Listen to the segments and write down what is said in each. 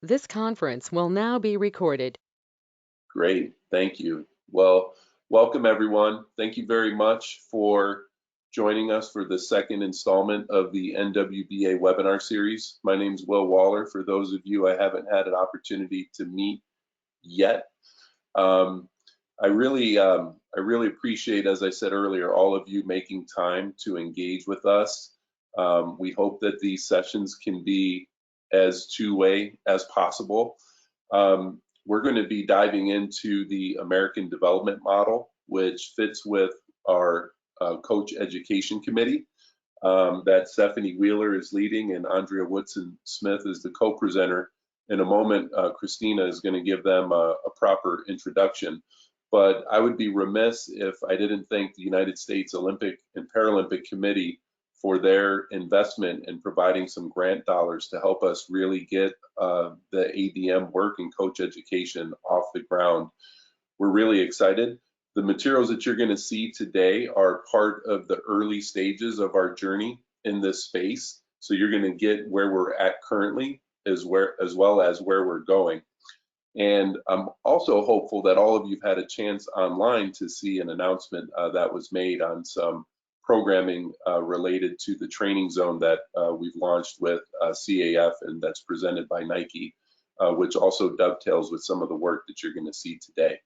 This conference will now be recorded. Great, thank you. Well, welcome everyone. Thank you very much for joining us for the second installment of the NWBA webinar series. My name is Will Waller. For those of you I haven't had an opportunity to meet yet, I really appreciate, as I said earlier, all of you making time to engage with us. We hope that these sessions can be as two-way as possible. We're going to be diving into the American Development Model, which fits with our Coach Education Committee that Stephanie Wheeler is leading, and Andrea Woodson-Smith is the co-presenter. In a moment, Christina is going to give them a proper introduction. But I would be remiss if I didn't thank the United States Olympic and Paralympic Committee for their investment in providing some grant dollars to help us really get the ADM work and coach education off the ground. We're really excited. The materials that you're going to see today are part of the early stages of our journey in this space. So you're going to get where we're at currently as well as where we're going. And I'm also hopeful that all of you've had a chance online to see an announcement that was made on some programming related to the training zone that we've launched with CAF, and that's presented by Nike, which also dovetails with some of the work that you're going to see today.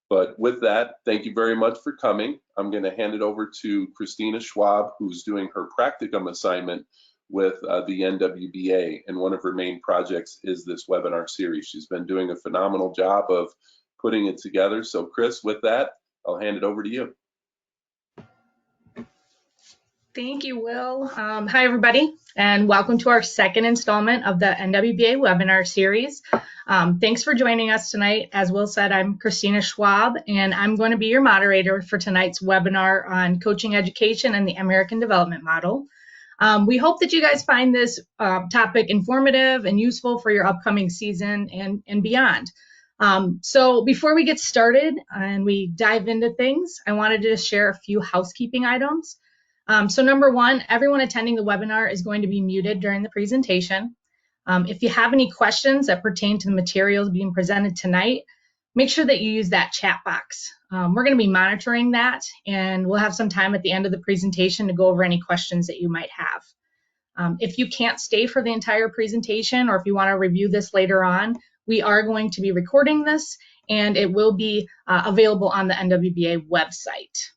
But with that, thank you very much for coming. I'm going to hand it over to Christina Schwab, who's doing her practicum assignment with the NWBA, and one of her main projects is this webinar series. She's been doing a phenomenal job of putting it together. So Chris, with that, I'll hand it over to you. Thank you, Will. Hi, everybody, and welcome to our second installment of the NWBA webinar series. Thanks for joining us tonight. As Will said, I'm Christina Schwab, and I'm going to be your moderator for tonight's webinar on coaching education and the American Development Model. We hope that you guys find this topic informative and useful for your upcoming season and beyond. So before we get started and we dive into things, I wanted to share a few housekeeping items. So number one, everyone attending the webinar is going to be muted during the presentation. If you have any questions that pertain to the materials being presented tonight, make sure that you use that chat box. We're going to be monitoring that, and we'll have some time at the end of the presentation to go over any questions that you might have. If you can't stay for the entire presentation, or if you want to review this later on, we are going to be recording this, and it will be available on the NWBA website.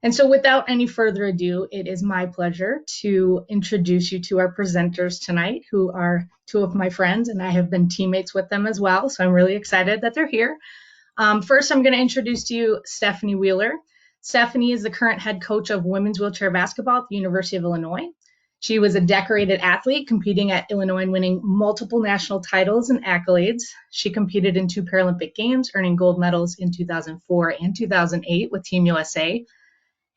And so without any further ado, it is my pleasure to introduce you to our presenters tonight, who are two of my friends, and I have been teammates with them as well, so I'm really excited that they're here. First, I'm going to introduce to you Stephanie Wheeler. Stephanie is the current head coach of women's wheelchair basketball at the University of Illinois. She was a decorated athlete competing at Illinois and winning multiple national titles and accolades. She competed in 2 Paralympic Games, earning gold medals in 2004 and 2008 with Team USA.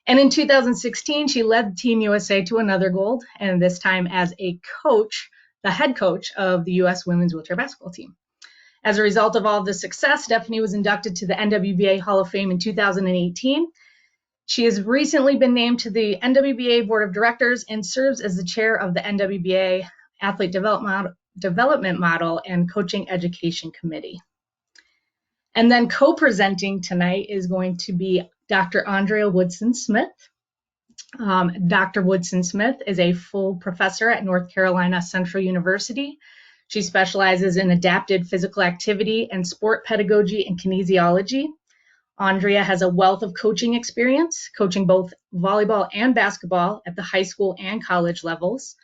And in 2016, she led Team USA to another gold, and this time as a coach, the head coach of the U.S. women's wheelchair basketball team. As a result of all of this success, Stephanie was inducted to the NWBA Hall of Fame in 2018. She has recently been named to the NWBA Board of Directors and serves as the chair of the NWBA Athlete Development Model and Coaching Education Committee. And then co-presenting tonight is going to be Dr. Andrea Woodson-Smith. Dr. Woodson-Smith is a full professor at North Carolina Central University. She specializes in adapted physical activity and sport pedagogy and kinesiology. Andrea has a wealth of coaching experience, coaching both volleyball and basketball at the high school and college levels.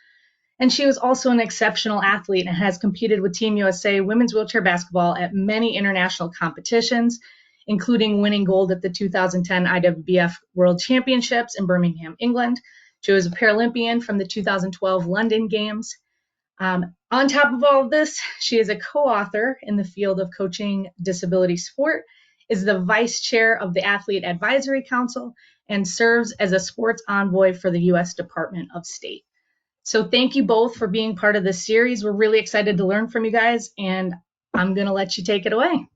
And she was also an exceptional athlete and has competed with Team USA women's wheelchair basketball at many international competitions, including winning gold at the 2010 IWBF World Championships in Birmingham, England. She was a Paralympian from the 2012 London Games. On top of all of this, she is a co-author in the field of coaching disability sport, is the vice chair of the Athlete Advisory Council, and serves as a sports envoy for the U.S. Department of State. So thank you both for being part of this series. We're really excited to learn from you guys, and I'm going to let you take it away.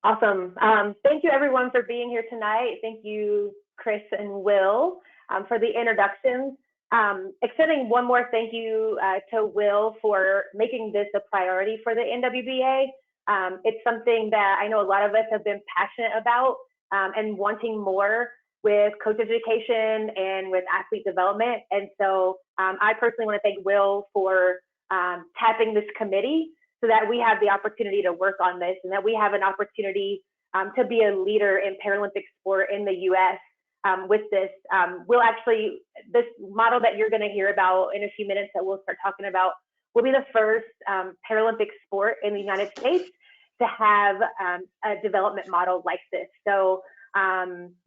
Awesome. Thank you, everyone, for being here tonight. Thank you, Chris and Will, for the introductions. Extending one more thank you to Will for making this a priority for the NWBA. It's something that I know a lot of us have been passionate about and wanting more with coach education and with athlete development. And so I personally want to thank Will for tapping this committee so that we have the opportunity to work on this and that we have an opportunity to be a leader in Paralympic sport in the U.S. With this. We'll actually, this model that you're going to hear about in a few minutes that we'll start talking about will be the first Paralympic sport in the United States to have a development model like this. So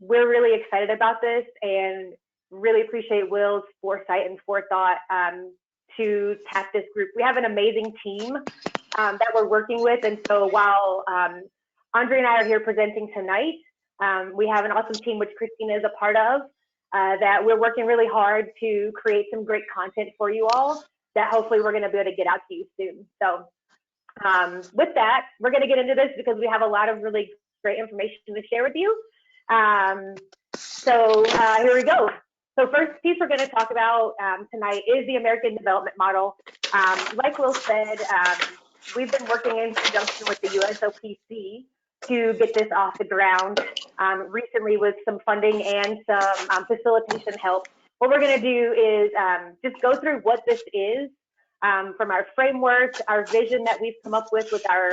we're really excited about this and really appreciate Will's foresight and forethought to tap this group. We have an amazing team that we're working with. And so while Andrea and I are here presenting tonight, we have an awesome team, which Christina is a part of, that we're working really hard to create some great content for you all that hopefully we're going to be able to get out to you soon. So with that, we're going to get into this because we have a lot of really great information to share with you. So here we go. So first piece we're going to talk about tonight is the American Development Model. Like Will said, we've been working in conjunction with the USOPC to get this off the ground recently with some funding and some facilitation help. What we're going to do is just go through what this is from our framework, our vision that we've come up with our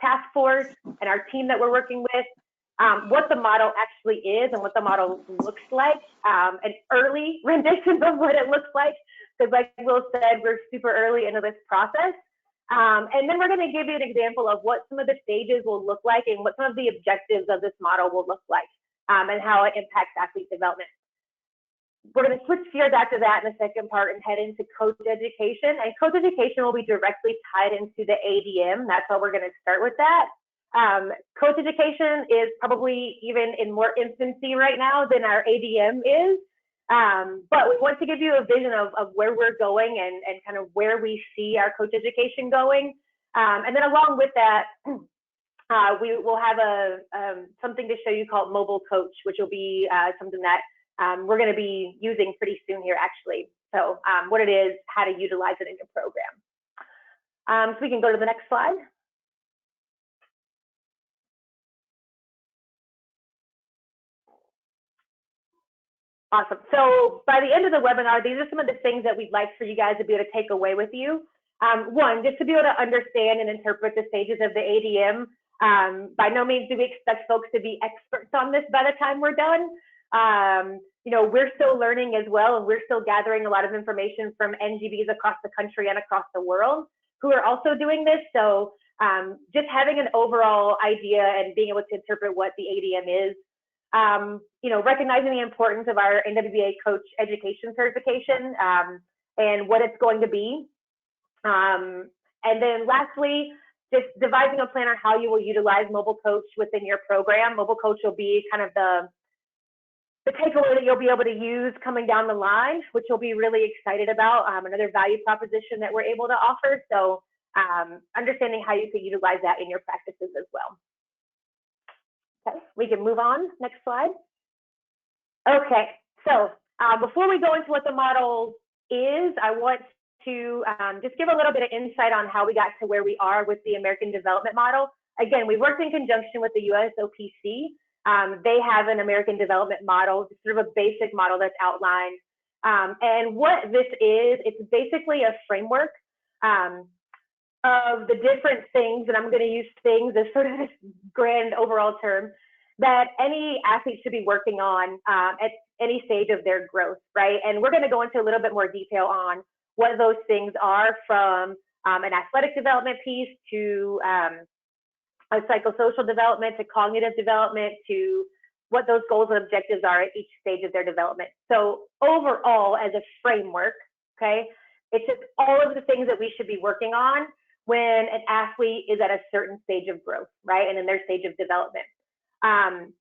task force and our team that we're working with, what the model actually is and what the model looks like, an early rendition of what it looks like, because like Will said, we're super early into this process. And then we're going to give you an example of what some of the stages will look like and what some of the objectives of this model will look like and how it impacts athlete development. We're going to switch gears after that in the second part and head into coach education. And coach education will be directly tied into the ADM. That's why we're going to start with that. Coach education is probably even in more infancy right now than our ADM is. But we want to give you a vision of where we're going and kind of where we see our coach education going. And then along with that, we will have something to show you called Mobile Coach, which will be something that we're going to be using pretty soon here, actually. So what it is, how to utilize it in your program. So we can go to the next slide. Awesome. So by the end of the webinar, these are some of the things that we'd like for you guys to be able to take away with you. One, just to be able to understand and interpret the stages of the ADM. By no means do we expect folks to be experts on this by the time we're done. You know, we're still learning as well, and we're still gathering a lot of information from NGBs across the country and across the world who are also doing this. So just having an overall idea and being able to interpret what the ADM is. You know, recognizing the importance of our NWBA coach education certification and what it's going to be. And then lastly, just devising a plan on how you will utilize Mobile Coach within your program. Mobile Coach will be kind of the takeaway that you'll be able to use coming down the line, which you'll be really excited about, another value proposition that we're able to offer. So understanding how you could utilize that in your practices as well. Okay, we can move on. Next slide. Okay, so before we go into what the model is, I want to just give a little bit of insight on how we got to where we are with the American Development Model. Again, we worked in conjunction with the USOPC. They have an American Development Model, sort of a basic model that's outlined. And what this is, it's basically a framework of the different things, and I'm going to use things as sort of this grand overall term, that any athlete should be working on at any stage of their growth, right? And we're going to go into a little bit more detail on what those things are, from an athletic development piece to a psychosocial development to cognitive development to what those goals and objectives are at each stage of their development. So overall, as a framework, okay, it's just all of the things that we should be working on when an athlete is at a certain stage of growth, right, and in their stage of development.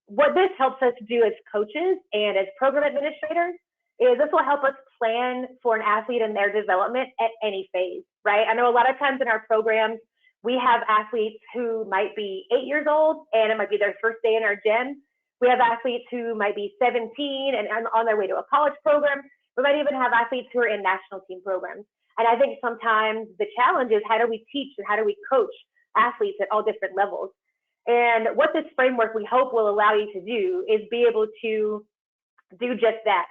What this helps us do as coaches and as program administrators is this will help us plan for an athlete and their development at any phase, right? I know a lot of times in our programs, we have athletes who might be 8 years old and it might be their first day in our gym. We have athletes who might be 17 and on their way to a college program. We might even have athletes who are in national team programs. And I think sometimes the challenge is how do we teach and how do we coach athletes at all different levels? And what this framework we hope will allow you to do is be able to do just that,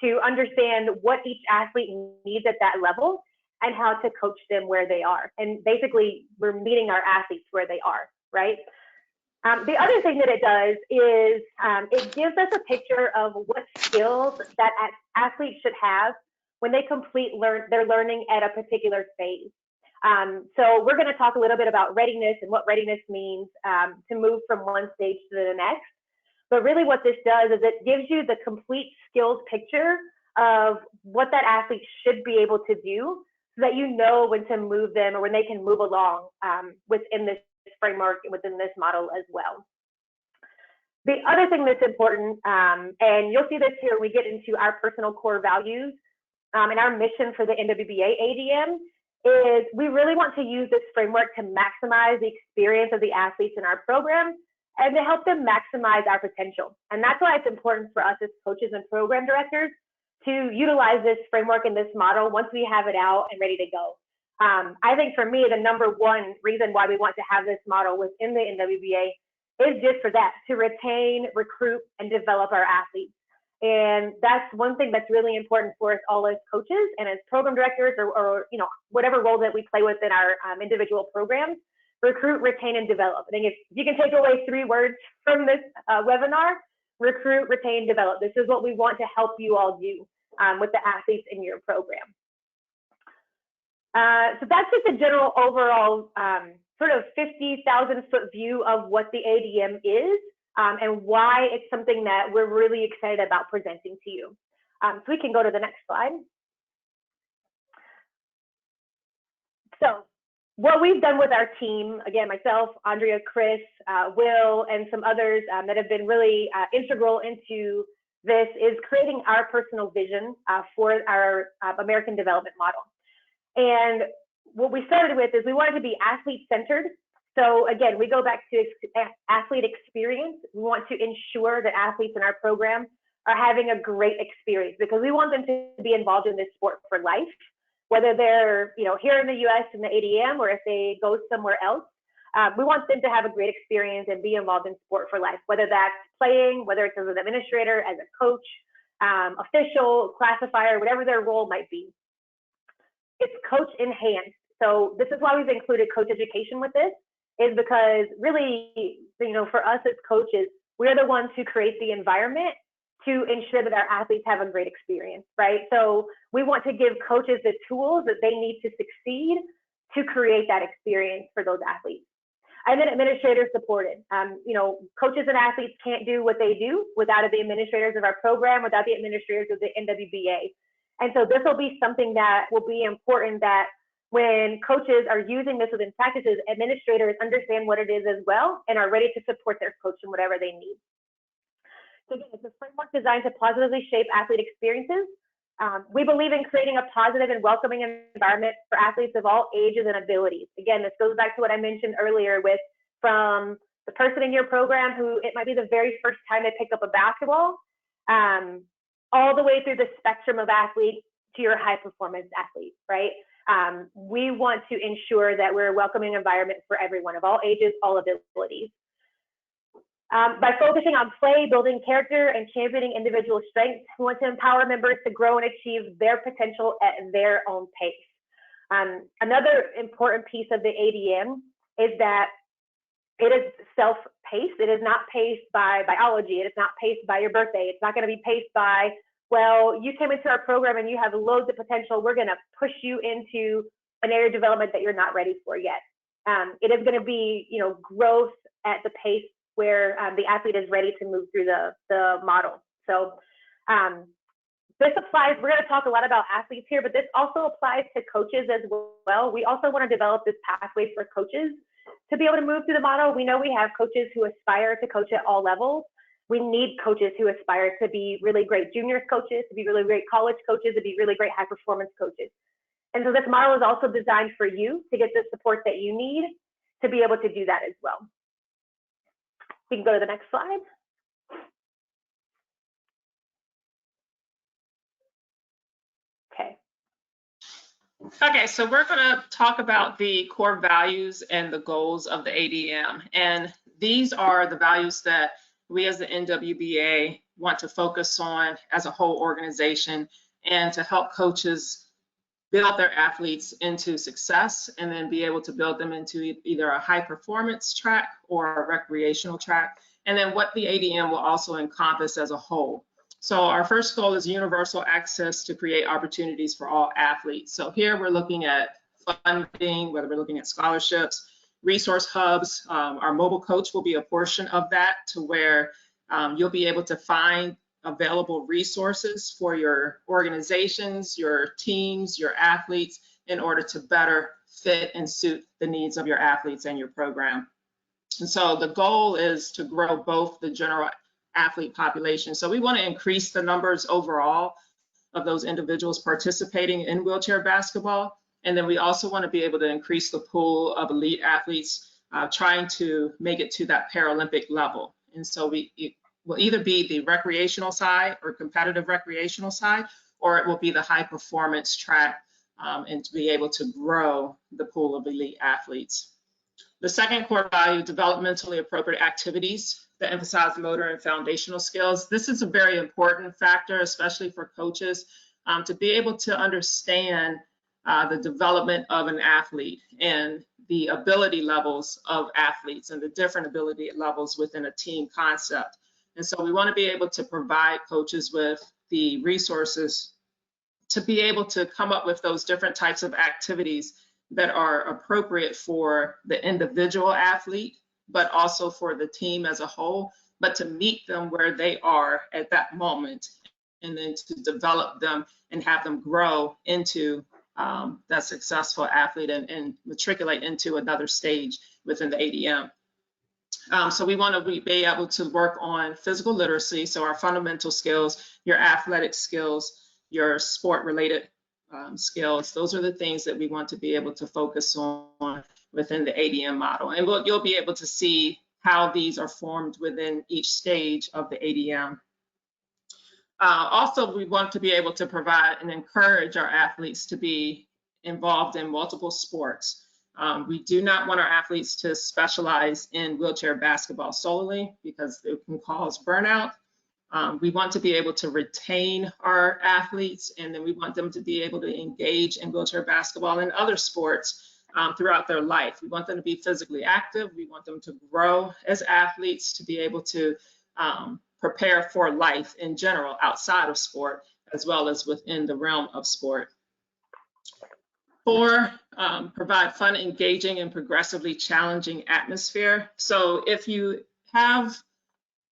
to understand what each athlete needs at that level and how to coach them where they are. And basically, we're meeting our athletes where they are, right? The other thing that it does is it gives us a picture of what skills that athletes should have when they complete their learning at a particular phase. So we're going to talk a little bit about readiness and what readiness means to move from one stage to the next. But really what this does is it gives you the complete skills picture of what that athlete should be able to do so that you know when to move them or when they can move along within this framework, within this model as well. The other thing that's important, and you'll see this here when we get into our personal core values and our mission for the NWBA ADM, is we really want to use this framework to maximize the experience of the athletes in our program and to help them maximize our potential. And that's why it's important for us as coaches and program directors to utilize this framework and this model once we have it out and ready to go. I think for me, the number one reason why we want to have this model within the NWBA is just for that, to retain, recruit, and develop our athletes. And that's one thing that's really important for us all as coaches and as program directors or you know, whatever role that we play within our individual programs: recruit, retain, and develop. I think if you can take away 3 words from this webinar: recruit, retain, develop. This is what we want to help you all do with the athletes in your program. So that's just a general overall sort of 50,000-foot view of what the ADM is and why it's something that we're really excited about presenting to you. So we can go to the next slide. So what we've done with our team, again, myself, Andrea, Chris, Will, and some others that have been really integral into this, is creating our personal vision for our American development model. And what we started with is we wanted to be athlete-centered. So again, we go back to athlete experience. We want to ensure that athletes in our program are having a great experience because we want them to be involved in this sport for life, whether they're here in the US in the ADM or if they go somewhere else. We want them to have a great experience and be involved in sport for life, whether that's playing, whether it's as an administrator, as a coach, official, classifier, whatever their role might be. It's coach enhanced. So this is why we've included coach education with this, is because really, for us as coaches, we're the ones who create the environment to ensure that our athletes have a great experience, right? So we want to give coaches the tools that they need to succeed to create that experience for those athletes. And then administrators supported. Coaches and athletes can't do what they do without the administrators of our program, without the administrators of the NWBA. And so this will be something that will be important, that when coaches are using this within practices, administrators understand what it is as well and are ready to support their coach in whatever they need. So again, it's a framework designed to positively shape athlete experiences. We believe in creating a positive and welcoming environment for athletes of all ages and abilities. Again, this goes back to what I mentioned earlier with from the person in your program who it might be the very first time they pick up a basketball, all the way through the spectrum of athletes to your high performance athlete, right? We want to ensure that we're a welcoming environment for everyone of all ages, all abilities. By focusing on play, building character, and championing individual strengths, we want to empower members to grow and achieve their potential at their own pace. Another important piece of the ADM is that it is self-paced. It is not paced by biology. It is not paced by your birthday. It's not going to be paced by, well, you came into our program and you have loads of potential. We're going to push you into an area of development that you're not ready for yet. It is going to be, growth at the pace where the athlete is ready to move through the model. So this applies, we're going to talk a lot about athletes here, but this also applies to coaches as well. We also want to develop this pathway for coaches to be able to move through the model. We know we have coaches who aspire to coach at all levels. We need coaches who aspire to be really great juniors coaches, to be really great college coaches, to be really great high performance coaches. And so this model is also designed for you to get the support that you need to be able to do that as well. We can go to the next slide. Okay, so we're going to talk about the core values and the goals of the ADM. And these are the values that we as the NWBA want to focus on as a whole organization and to help coaches build their athletes into success and then be able to build them into either a high performance track or a recreational track. And then what the ADM will also encompass as a whole. So our first goal is universal access to create opportunities for all athletes. So here we're looking at funding, whether we're looking at scholarships, resource hubs. Our mobile coach will be a portion of that, to where you'll be able to find available resources for your organizations, your teams, your athletes, in order to better fit and suit the needs of your athletes and your program. And so the goal is to grow both the general athlete population. So we want to increase the numbers overall of those individuals participating in wheelchair basketball. And then we also want to be able to increase the pool of elite athletes trying to make it to that Paralympic level. And so it will either be the recreational side or competitive recreational side, or it will be the high performance track, and to be able to grow the pool of elite athletes. The second core value, developmentally appropriate activities that emphasize motor and foundational skills. This is a very important factor, especially for coaches, to be able to understand the development of an athlete and the ability levels of athletes and the different ability levels within a team concept. And so we want to be able to provide coaches with the resources to be able to come up with those different types of activities that are appropriate for the individual athlete, but also for the team as a whole, but to meet them where they are at that moment, and then to develop them and have them grow into that successful athlete and matriculate into another stage within the ADM. So we want to be able to work on physical literacy, so our fundamental skills, your athletic skills, your sport-related skills. Those are the things that we want to be able to focus on within the ADM model. And you'll be able to see how these are formed within each stage of the ADM. Also, we want to be able to provide and encourage our athletes to be involved in multiple sports. We do not want our athletes to specialize in wheelchair basketball solely, because it can cause burnout. We want to be able to retain our athletes, and then we want them to be able to engage in wheelchair basketball and other sports throughout their life. We want them to be physically active. We want them to grow as athletes, to be able to prepare for life in general outside of sport, as well as within the realm of sport. 4, provide fun, engaging, and progressively challenging atmosphere. So if you have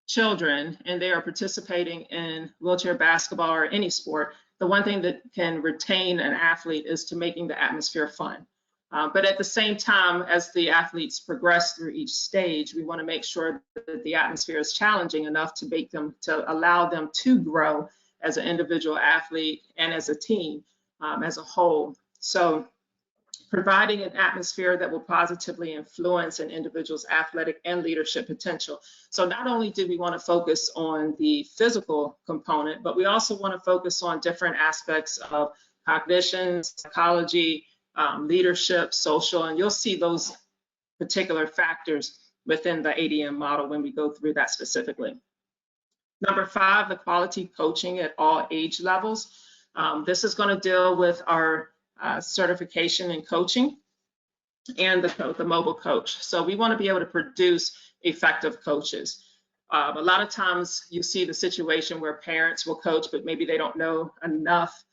children and they are participating in wheelchair basketball or any sport, the one thing that can retain an athlete is to making the atmosphere fun. But at the same time, as the athletes progress through each stage, we want to make sure that the atmosphere is challenging enough to make them, to allow them to grow as an individual athlete and as a team as a whole. So providing an atmosphere that will positively influence an individual's athletic and leadership potential. So not only do we want to focus on the physical component, but we also want to focus on different aspects of cognition, psychology, leadership, social, and you'll see those particular factors within the ADM model when we go through that specifically. Number 5, the quality coaching at all age levels. This is going to deal with our certification in coaching and the mobile coach. So we want to be able to produce effective coaches. A lot of times you see the situation where parents will coach, but maybe they don't know enough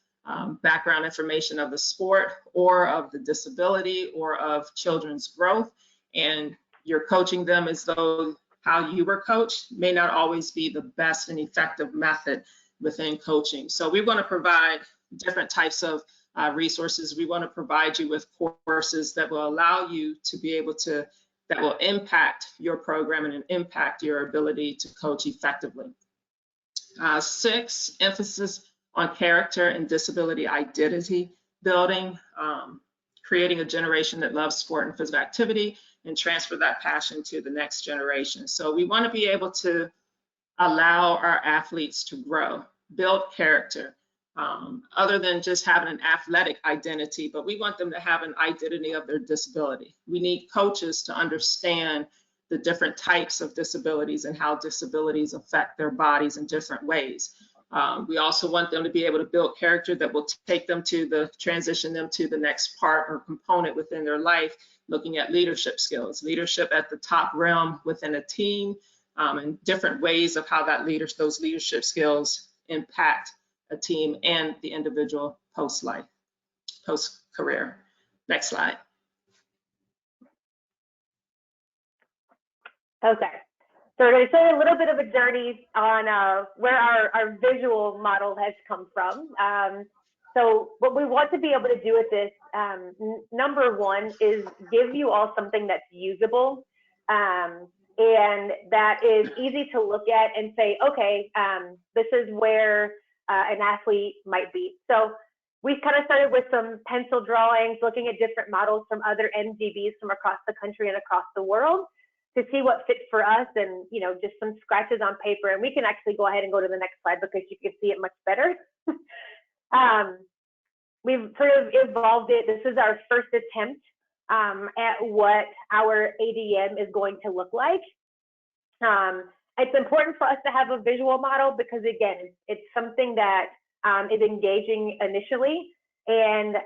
background information of the sport or of the disability or of children's growth, and you're coaching them as though how you were coached may not always be the best and effective method within coaching. So we want to provide different types of resources. We want to provide you with courses that will allow you to be able to, that will impact your program and impact your ability to coach effectively. 6, emphasis on character and disability identity building, creating a generation that loves sport and physical activity and transfer that passion to the next generation. So we want to be able to allow our athletes to grow, build character, other than just having an athletic identity, but we want them to have an identity of their disability. We need coaches to understand the different types of disabilities and how disabilities affect their bodies in different ways. We also want them to be able to build character that will take them to transition them to the next part or component within their life, looking at leadership skills, leadership at the top realm within a team, and different ways of how those leadership skills impact a team and the individual post-career. Next slide. Okay, so we're going to show you a little bit of a journey on where our visual model has come from. So what we want to be able to do with this, number one, is give you all something that's usable and that is easy to look at and say, okay, this is where an athlete might be. So we kind of started with some pencil drawings, looking at different models from other NGBs from across the country and across the world to see what fits for us, and just some scratches on paper. And we can actually go ahead and go to the next slide because you can see it much better. We've sort of evolved it. This is our first attempt at what our ADM is going to look like. It's important for us to have a visual model because, again, it's something that is engaging initially and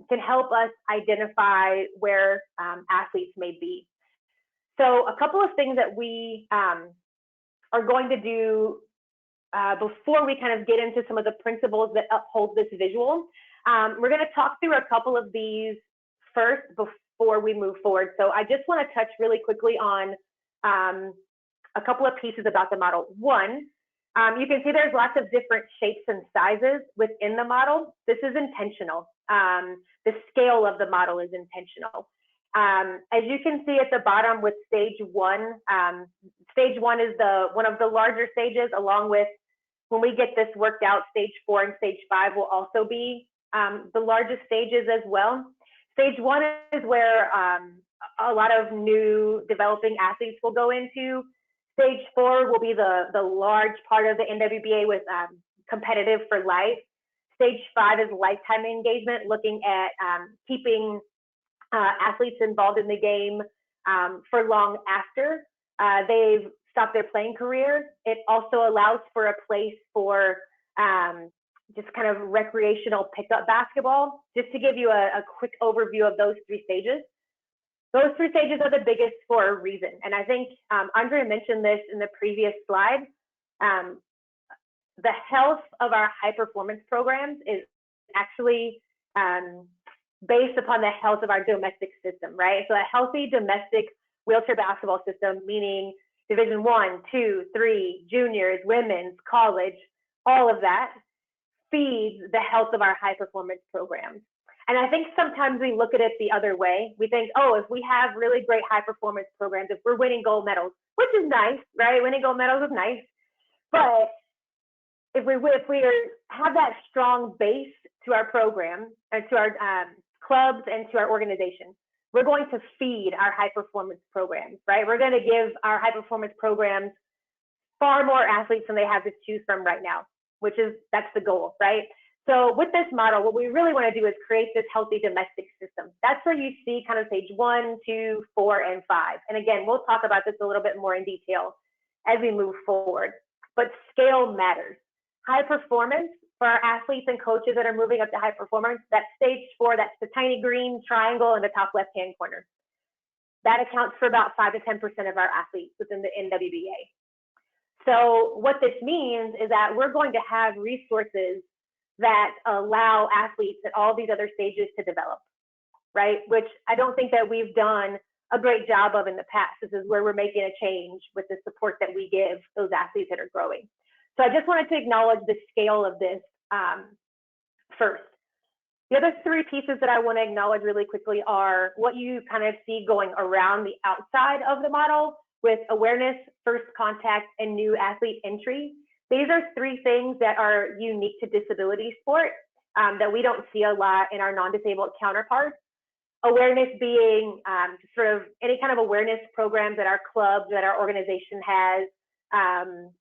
can help us identify where athletes may be. So a couple of things that we are going to do before we kind of get into some of the principles that uphold this visual. We're going to talk through a couple of these first before we move forward. So I just want to touch really quickly on a couple of pieces about the model. One, you can see there's lots of different shapes and sizes within the model. This is intentional. The scale of the model is intentional. As you can see at the bottom with stage one is one of the larger stages, along with, when we get this worked out, stage 4 and stage 5 will also be the largest stages as well. Stage 1 is where a lot of new developing athletes will go into. Stage 4 will be the large part of the NWBA with competitive for life. Stage 5 is lifetime engagement, looking at keeping athletes involved in the game for long after they've stopped their playing career. It also allows for a place for just kind of recreational pickup basketball. Just to give you a quick overview of those 3 stages. Those 3 stages are the biggest for a reason. And I think Andrea mentioned this in the previous slide. The health of our high performance programs is actually based upon the health of our domestic system, right? So a healthy domestic wheelchair basketball system, meaning Division 1, 2, 3, juniors, women's, college, all of that feeds the health of our high performance programs. And I think sometimes we look at it the other way. We think, oh, if we have really great high performance programs, if we're winning gold medals, which is nice, right? Winning gold medals is nice. But if we have that strong base to our program and to our clubs and to our organization, we're going to feed our high performance programs, right? We're going to give our high performance programs far more athletes than they have to choose from right now, that's the goal, right? So with this model, what we really want to do is create this healthy domestic system. That's where you see kind of stage 1, 2, 4, and 5. And again, we'll talk about this a little bit more in detail as we move forward. But scale matters. High performance for our athletes and coaches that are moving up to high performance, that's stage 4, that's the tiny green triangle in the top left-hand corner. That accounts for about 5 to 10% of our athletes within the NWBA. So what this means is that we're going to have resources that allow athletes at all these other stages to develop, right? Which I don't think that we've done a great job of in the past. This is where we're making a change with the support that we give those athletes that are growing. So I just wanted to acknowledge the scale of this first. The other 3 pieces that I want to acknowledge really quickly are what you kind of see going around the outside of the model with awareness, first contact, and new athlete entry. These are 3 things that are unique to disability sport that we don't see a lot in our non-disabled counterparts. Awareness being sort of any kind of awareness programs that our club, that our organization has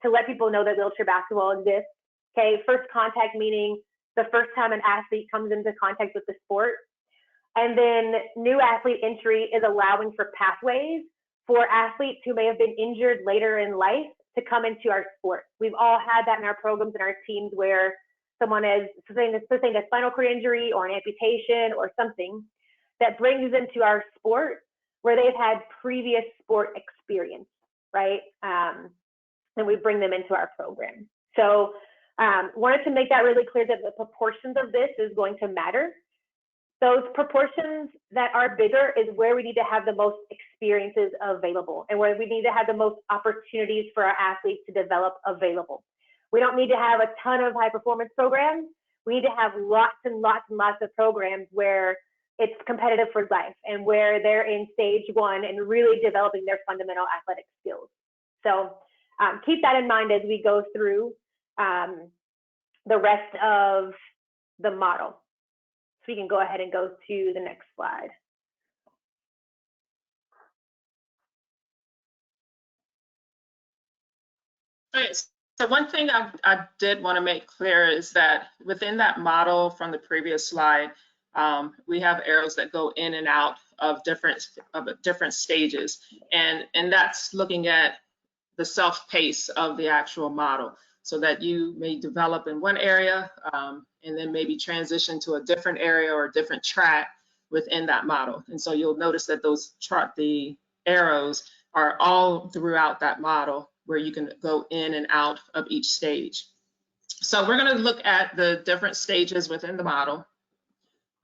to let people know that wheelchair basketball exists. Okay, first contact meaning the first time an athlete comes into contact with the sport. And then new athlete entry is allowing for pathways for athletes who may have been injured later in life to come into our sport. We've all had that in our programs and our teams where someone is sustained a spinal cord injury or an amputation or something that brings them to our sport where they've had previous sport experience, right? And we bring them into our program. So wanted to make that really clear that the proportions of this is going to matter. Those proportions that are bigger is where we need to have the most experiences available and where we need to have the most opportunities for our athletes to develop available. We don't need to have a ton of high performance programs. We need to have lots and lots and lots of programs where it's competitive for life and where they're in stage one and really developing their fundamental athletic skills. So keep that in mind as we go through the rest of the model. So we can go ahead and go to the next slide. Okay, so one thing I did want to make clear is that within that model from the previous slide, we have arrows that go in and out of different stages, and that's looking at the self-pace of the actual model, so that you may develop in one area and then maybe transition to a different area or a different track within that model. And so you'll notice that the arrows are all throughout that model where you can go in and out of each stage. So we're going to look at the different stages within the model.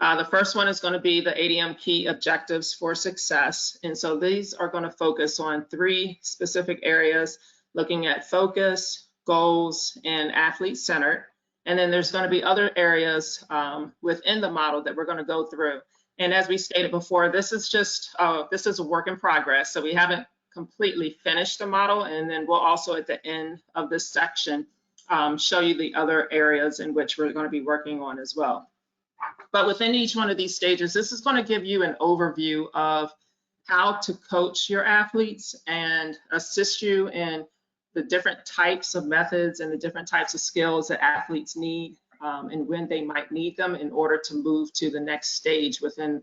The first one is going to be the Adm Key Objectives for Success. And so these are going to focus on 3 specific areas, looking at focus, goals, and athlete-centered. And then there's going to be other areas within the model that we're going to go through. And as we stated before, this is a work in progress. So we haven't completely finished the model. And then we'll also at the end of this section show you the other areas in which we're going to be working on as well. But within each one of these stages, this is going to give you an overview of how to coach your athletes and assist you in the different types of methods and the different types of skills that athletes need and when they might need them in order to move to the next stage within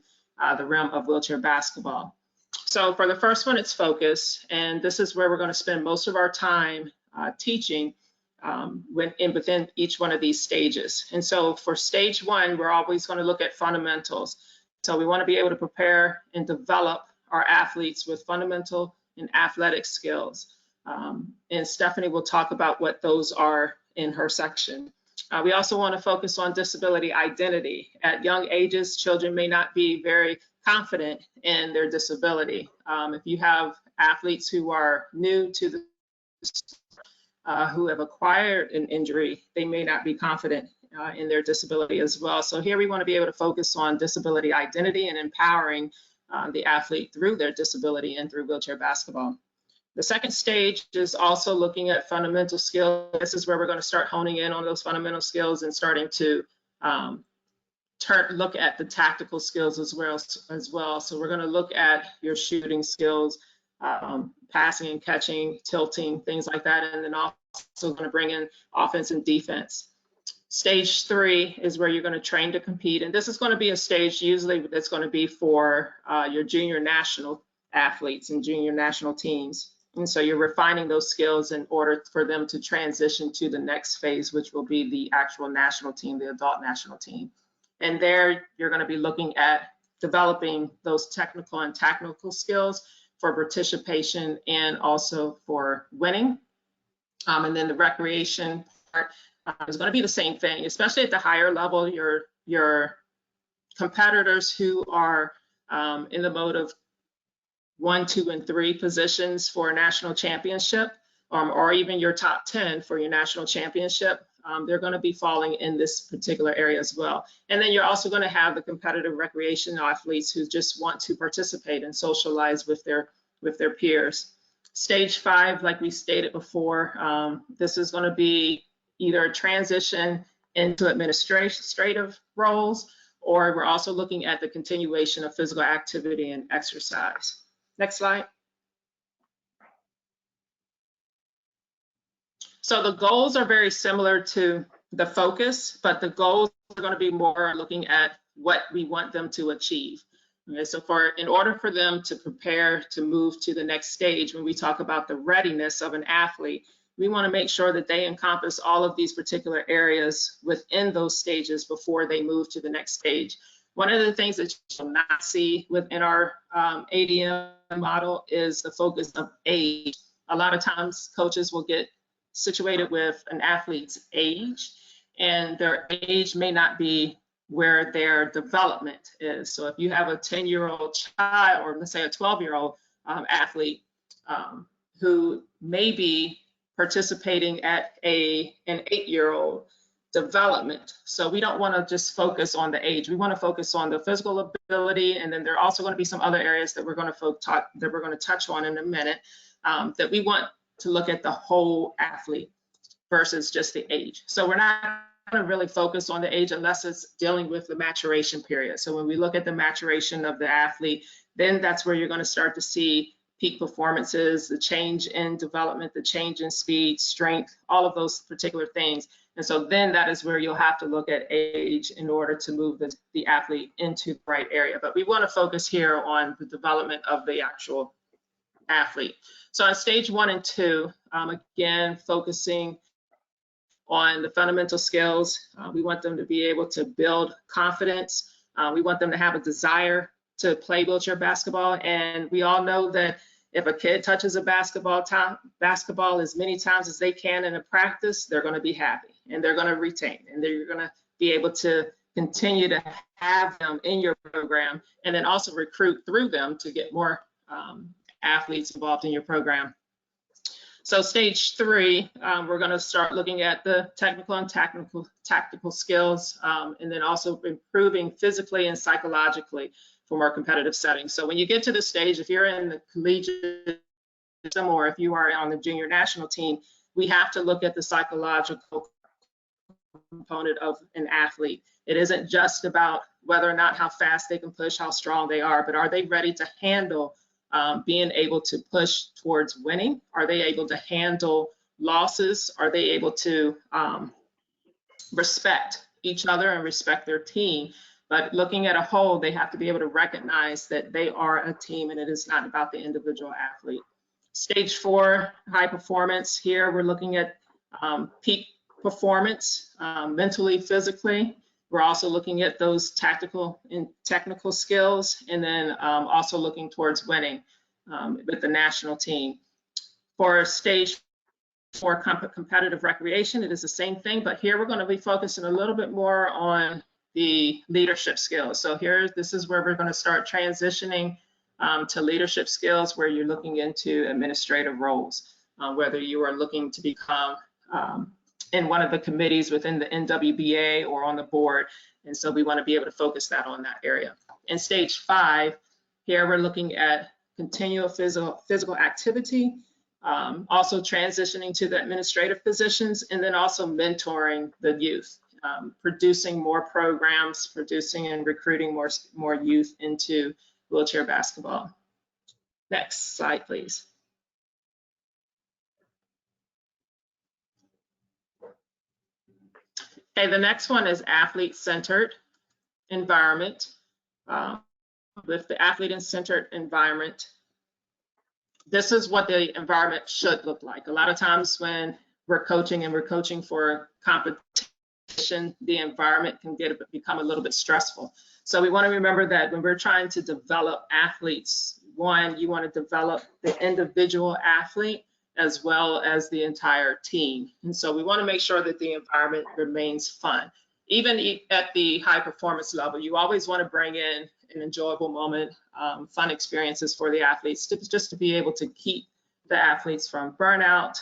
the realm of wheelchair basketball. So for the first one, it's focus, and this is where we're going to spend most of our time teaching within each one of these stages. And so for stage 1, we're always going to look at fundamentals. So we want to be able to prepare and develop our athletes with fundamental and athletic skills. And Stephanie will talk about what those are in her section. We also want to focus on disability identity. At young ages, children may not be very confident in their disability. If you have athletes who are new to the who have acquired an injury, they may not be confident in their disability as well. So here we want to be able to focus on disability identity and empowering the athlete through their disability and through wheelchair basketball. The second stage is also looking at fundamental skills. This is where we're going to start honing in on those fundamental skills and starting to look at the tactical skills as well. So we're going to look at your shooting skills, passing and catching, tilting, things like that, and then also going to bring in offense and defense. Stage 3 is where you're going to train to compete, and this is going to be a stage usually that's going to be for your junior national athletes and junior national teams. And so you're refining those skills in order for them to transition to the next phase, which will be the actual national team, the adult national team. And there you're going to be looking at developing those technical and tactical skills for participation and also for winning. And then the recreation part is going to be the same thing, especially at the higher level. Your competitors who are in the mode of 1, 2, and 3 positions for a national championship, or even your top 10 for your national championship, they're going to be falling in this particular area as well. And then you're also going to have the competitive recreation athletes who just want to participate and socialize with their peers. Stage 5, like we stated before, this is going to be either a transition into administrative roles, or we're also looking at the continuation of physical activity and exercise. Next slide. So the goals are very similar to the focus, but the goals are going to be more looking at what we want them to achieve. Okay, so in order for them to prepare to move to the next stage, when we talk about the readiness of an athlete, we want to make sure that they encompass all of these particular areas within those stages before they move to the next stage. One of the things that you will not see within our ADM model is the focus of age. A lot of times coaches will get situated with an athlete's age, and their age may not be where their development is. So if you have a 10-year-old child, or let's say a 12-year-old athlete who may be participating at an 8-year-old development. So we don't want to just focus on the age. We want to focus on the physical ability, and then there are also going to be some other areas that we're going to touch on in a minute, that we want to look at the whole athlete versus just the age. So we're not going to really focus on the age unless it's dealing with the maturation period. So when we look at the maturation of the athlete, then that's where you're going to start to see peak performances, the change in development, the change in speed, strength, all of those particular things. And so then that is where you'll have to look at age in order to move the athlete into the right area. But we want to focus here on the development of the actual athlete. So on stage 1 and 2, again, focusing on the fundamental skills. We want them to be able to build confidence. We want them to have a desire to play wheelchair basketball. And we all know that if a kid touches a basketball as many times as they can in a practice, they're going to be happy and they're going to retain, and they're going to be able to continue to have them in your program, and then also recruit through them to get more athletes involved in your program. So stage 3, we're going to start looking at the technical and tactical skills, and then also improving physically and psychologically for more competitive settings. So when you get to this stage, if you're in the collegiate system or if you are on the junior national team, we have to look at the psychological component of an athlete. It isn't just about whether or not how fast they can push, how strong they are, but are they ready to handle being able to push towards winning? Are they able to handle losses? Are they able to respect each other and respect their team? But looking at a whole, they have to be able to recognize that they are a team and it is not about the individual athlete. Stage 4, high performance. Here we're looking at peak performance, mentally, physically. We're also looking at those tactical and technical skills, and then also looking towards winning with the national team. For stage 4, competitive recreation, it is the same thing, but here we're going to be focusing a little bit more on the leadership skills. So here, this is where we're going to start transitioning to leadership skills, where you're looking into administrative roles, whether you are looking to become in one of the committees within the NWBA or on the board. And so we want to be able to focus that on that area. In stage 5, here we're looking at continual physical activity, also transitioning to the administrative positions, and then also mentoring the youth, producing more programs, producing and recruiting more youth into wheelchair basketball. Next slide, please. Okay, the next one is athlete-centered environment. With the athlete-centered environment, this is what the environment should look like. A lot of times when we're coaching and we're coaching for competition, the environment can become a little bit stressful. So we want to remember that when we're trying to develop athletes, one, you want to develop the individual athlete as well as the entire team. And so we want to make sure that the environment remains fun. Even at the high performance level, you always want to bring in an enjoyable moment, fun experiences for the athletes, just to be able to keep the athletes from burnout,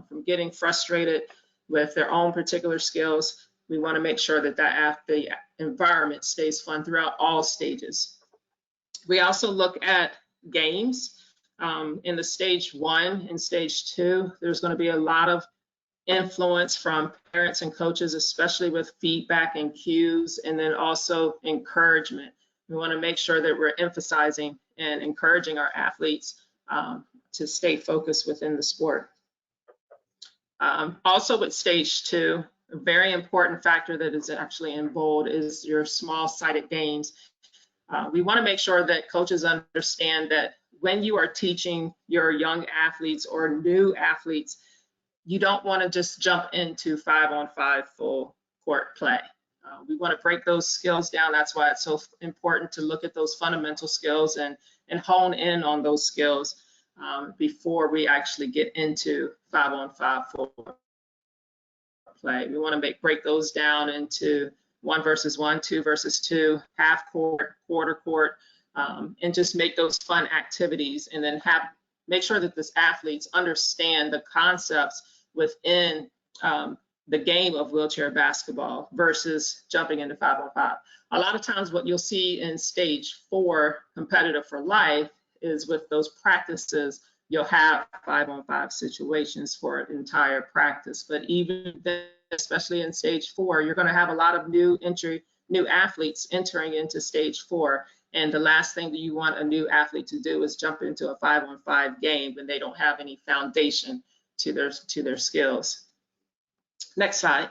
from getting frustrated with their own particular skills. We want to make sure that the environment stays fun throughout all stages. We also look at games. In the stage 1 and stage 2, there's going to be a lot of influence from parents and coaches, especially with feedback and cues, and then also encouragement. We want to make sure that we're emphasizing and encouraging our athletes to stay focused within the sport. Also with stage 2, A very important factor that is actually in bold is your small-sided games. We want to make sure that coaches understand that when you are teaching your young athletes or new athletes, you don't want to just jump into 5-on-5 full court play. We want to break those skills down. That's why it's so important to look at those fundamental skills and hone in on those skills before we actually get into 5-on-5 full play. We want to break those down into 1 versus 1, 2 versus 2, half court, quarter court, and just make those fun activities, and then make sure that the athletes understand the concepts within the game of wheelchair basketball versus jumping into 5-on-5. A lot of times what you'll see in stage 4 competitive for life is with those practices, you'll have 5-on-5 situations for an entire practice. But even then, especially in stage 4, you're going to have a lot of new athletes entering into stage 4. And the last thing that you want a new athlete to do is jump into a 5-on-5 game when they don't have any foundation to their skills. Next slide.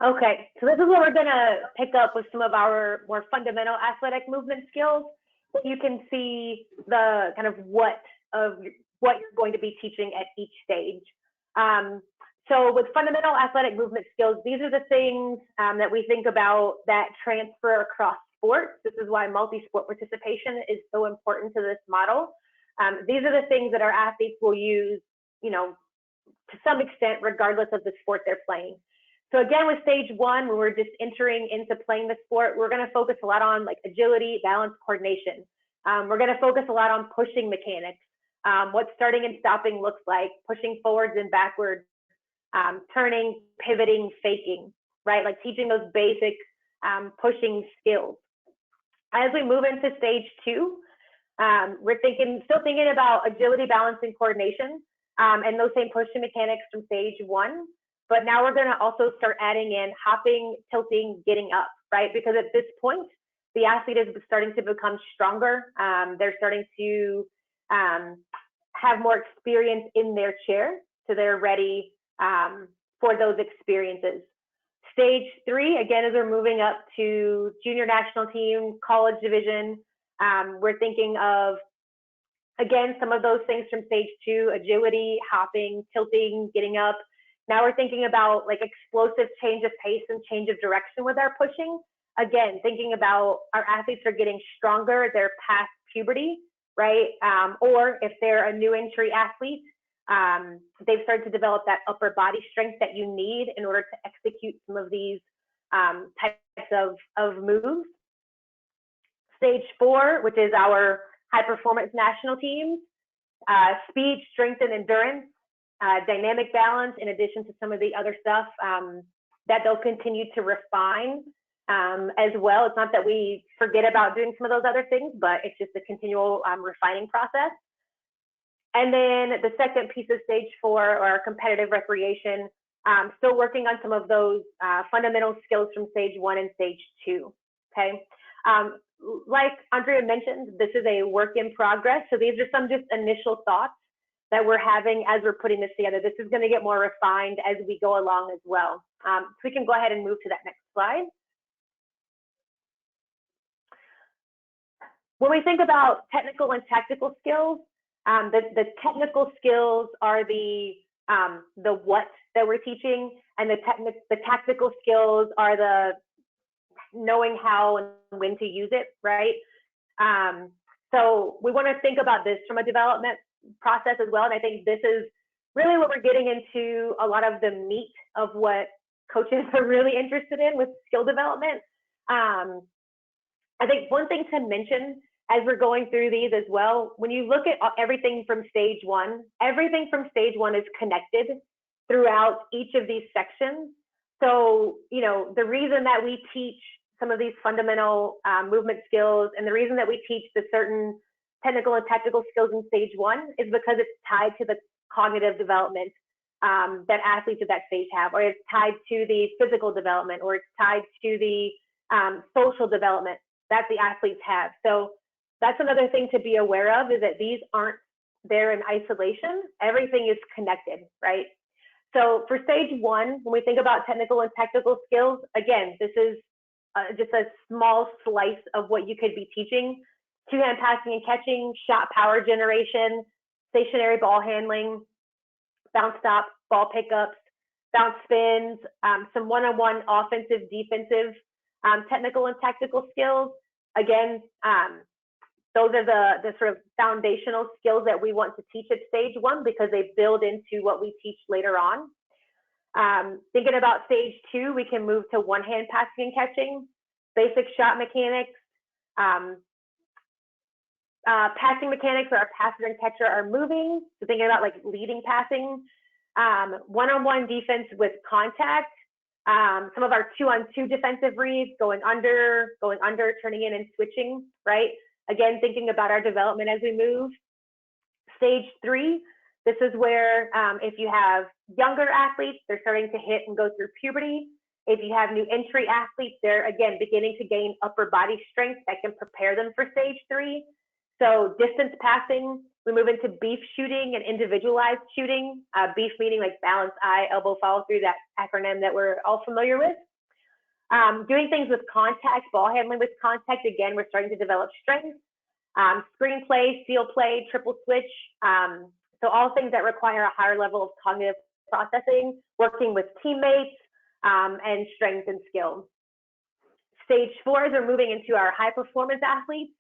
Okay, so this is where we're gonna pick up with some of our more fundamental athletic movement skills. You can see the kind of what you're going to be teaching at each stage. So with fundamental athletic movement skills, these are the things that we think about that transfer across sports. This is why multi-sport participation is so important to this model. These are the things that our athletes will use, to some extent, regardless of the sport they're playing. So again, with stage 1, when we're just entering into playing the sport, we're going to focus a lot on like agility, balance, coordination. We're going to focus a lot on pushing mechanics, what starting and stopping looks like, pushing forwards and backwards, turning, pivoting, faking, right? Like teaching those basic pushing skills. As we move into stage 2, we're still thinking about agility, balance, and coordination, and those same pushing mechanics from stage 1. But now we're going to also start adding in hopping, tilting, getting up, right? Because at this point, the athlete is starting to become stronger. They're starting to have more experience in their chair, so they're ready for those experiences. Stage 3, again, as we're moving up to junior national team, college division, we're thinking of, again, some of those things from stage 2, agility, hopping, tilting, getting up. Now we're thinking about like explosive change of pace and change of direction with our pushing. Again, thinking about our athletes are getting stronger, they're past puberty, right? Or if they're a new entry athlete, they've started to develop that upper body strength that you need in order to execute some of these types of moves. Stage 4, which is our high performance national teams, speed, strength, and endurance, dynamic balance, in addition to some of the other stuff that they'll continue to refine as well. It's not that we forget about doing some of those other things, but it's just a continual refining process. And then the second piece of stage 4, or competitive recreation, still working on some of those fundamental skills from stage 1 and stage 2, okay? Like Andrea mentioned, this is a work in progress. So these are some just initial thoughts that we're having as we're putting this together. This is going to get more refined as we go along as well. So we can go ahead and move to that next slide. When we think about technical and tactical skills, the technical skills are the what that we're teaching, and the tactical skills are the knowing how and when to use it, right? So we want to think about this from a development process as well. And I think this is really what we're getting into a lot of the meat of what coaches are really interested in with skill development. I think one thing to mention as we're going through these as well, when you look at everything from stage 1, everything from stage 1 is connected throughout each of these sections. So, the reason that we teach some of these fundamental movement skills, and the reason that we teach the certain technical and tactical skills in stage 1 is because it's tied to the cognitive development that athletes at that stage have, or it's tied to the physical development, or it's tied to the social development that the athletes have. So that's another thing to be aware of, is that these aren't they're in isolation. Everything is connected, right? So for stage 1, when we think about technical and tactical skills, again, this is just a small slice of what you could be teaching. Two-hand passing and catching, shot power generation, stationary ball handling, bounce stop, ball pickups, bounce spins, some one-on-one offensive, defensive, technical and tactical skills. Again, those are the sort of foundational skills that we want to teach at stage 1 because they build into what we teach later on. Thinking about stage 2, we can move to one-hand passing and catching, basic shot mechanics, passing mechanics where our passer and catcher are moving. So thinking about like leading passing, one-on-one defense with contact, some of our 2-on-2 defensive reads, going under, turning in and switching, right? Again, thinking about our development as we move. Stage 3, this is where if you have younger athletes, they're starting to hit and go through puberty. If you have new entry athletes, they're again beginning to gain upper body strength that can prepare them for stage 3. So distance passing, we move into beef shooting and individualized shooting. Beef meaning like balance, eye, elbow, follow through, that acronym that we're all familiar with. Doing things with contact, ball handling with contact. Again, we're starting to develop strength. Screen play, seal play, triple switch. So all things that require a higher level of cognitive processing, working with teammates, and strength and skill. Stage 4 is we're moving into our high performance athletes.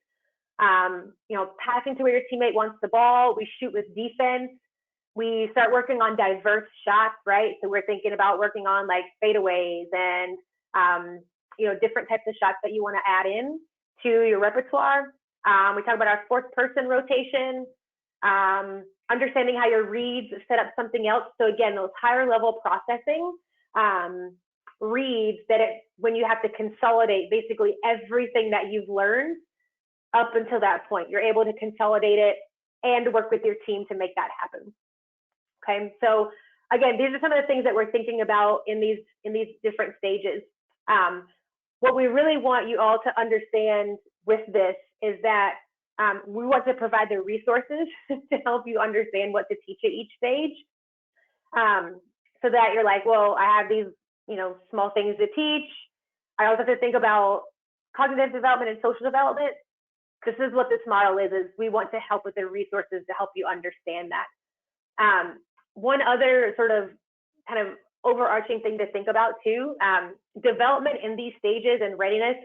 Passing to where your teammate wants the ball. We shoot with defense. We start working on diverse shots, right? So we're thinking about working on like fadeaways and, different types of shots that you want to add in to your repertoire. We talk about our fourth person rotation, understanding how your reads set up something else. So again, those higher level processing reads that when you have to consolidate basically everything that you've learned up until that point, you're able to consolidate it and work with your team to make that happen. Okay, so again, these are some of the things that we're thinking about in these different stages. What we really want you all to understand with this is that we want to provide the resources to help you understand what to teach at each stage, so that you're like, well, I have these small things to teach. I also have to think about cognitive development and social development. This is what this model is we want to help with the resources to help you understand that. One other sort of kind of overarching thing to think about too, development in these stages and readiness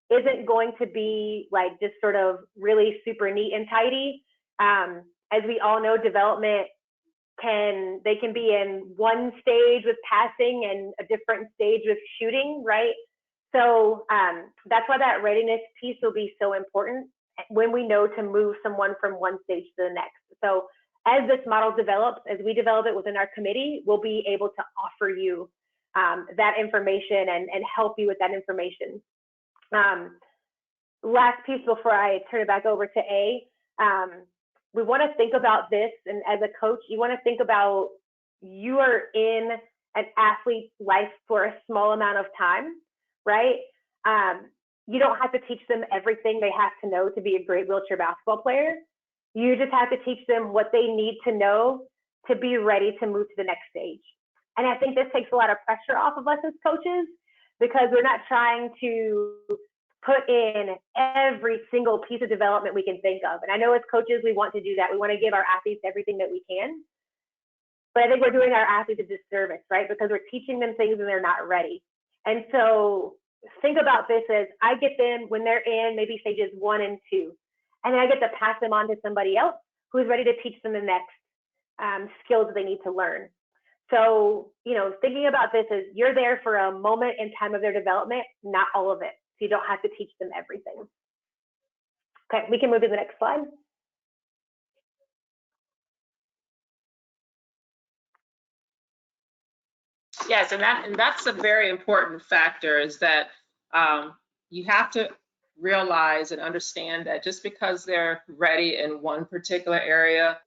isn't going to be like just sort of really super neat and tidy. As we all know, development can be in one stage with passing and a different stage with shooting, right? So that's why that readiness piece will be so important when we know to move someone from one stage to the next. So as this model develops, as we develop it within our committee, we'll be able to offer you that information and help you with that information. Last piece before I turn it back over to A, we want to think about this, and as a coach, you want to think about you are in an athlete's life for a small amount of time, right? You don't have to teach them everything they have to know to be a great wheelchair basketball player. You just have to teach them what they need to know to be ready to move to the next stage. And I think this takes a lot of pressure off of us as coaches, because we're not trying to put in every single piece of development we can think of. And I know as coaches, we want to do that. We want to give our athletes everything that we can. But I think we're doing our athletes a disservice, right? Because we're teaching them things and they're not ready. And so think about this as I get them when they're in maybe stages 1 and 2. And then I get to pass them on to somebody else who's ready to teach them the next skills that they need to learn. So, thinking about this as you're there for a moment in time of their development, not all of it. So you don't have to teach them everything. Okay, we can move to the next slide. Yes, and that's a very important factor, is that you have to realize and understand that just because they're ready in one particular area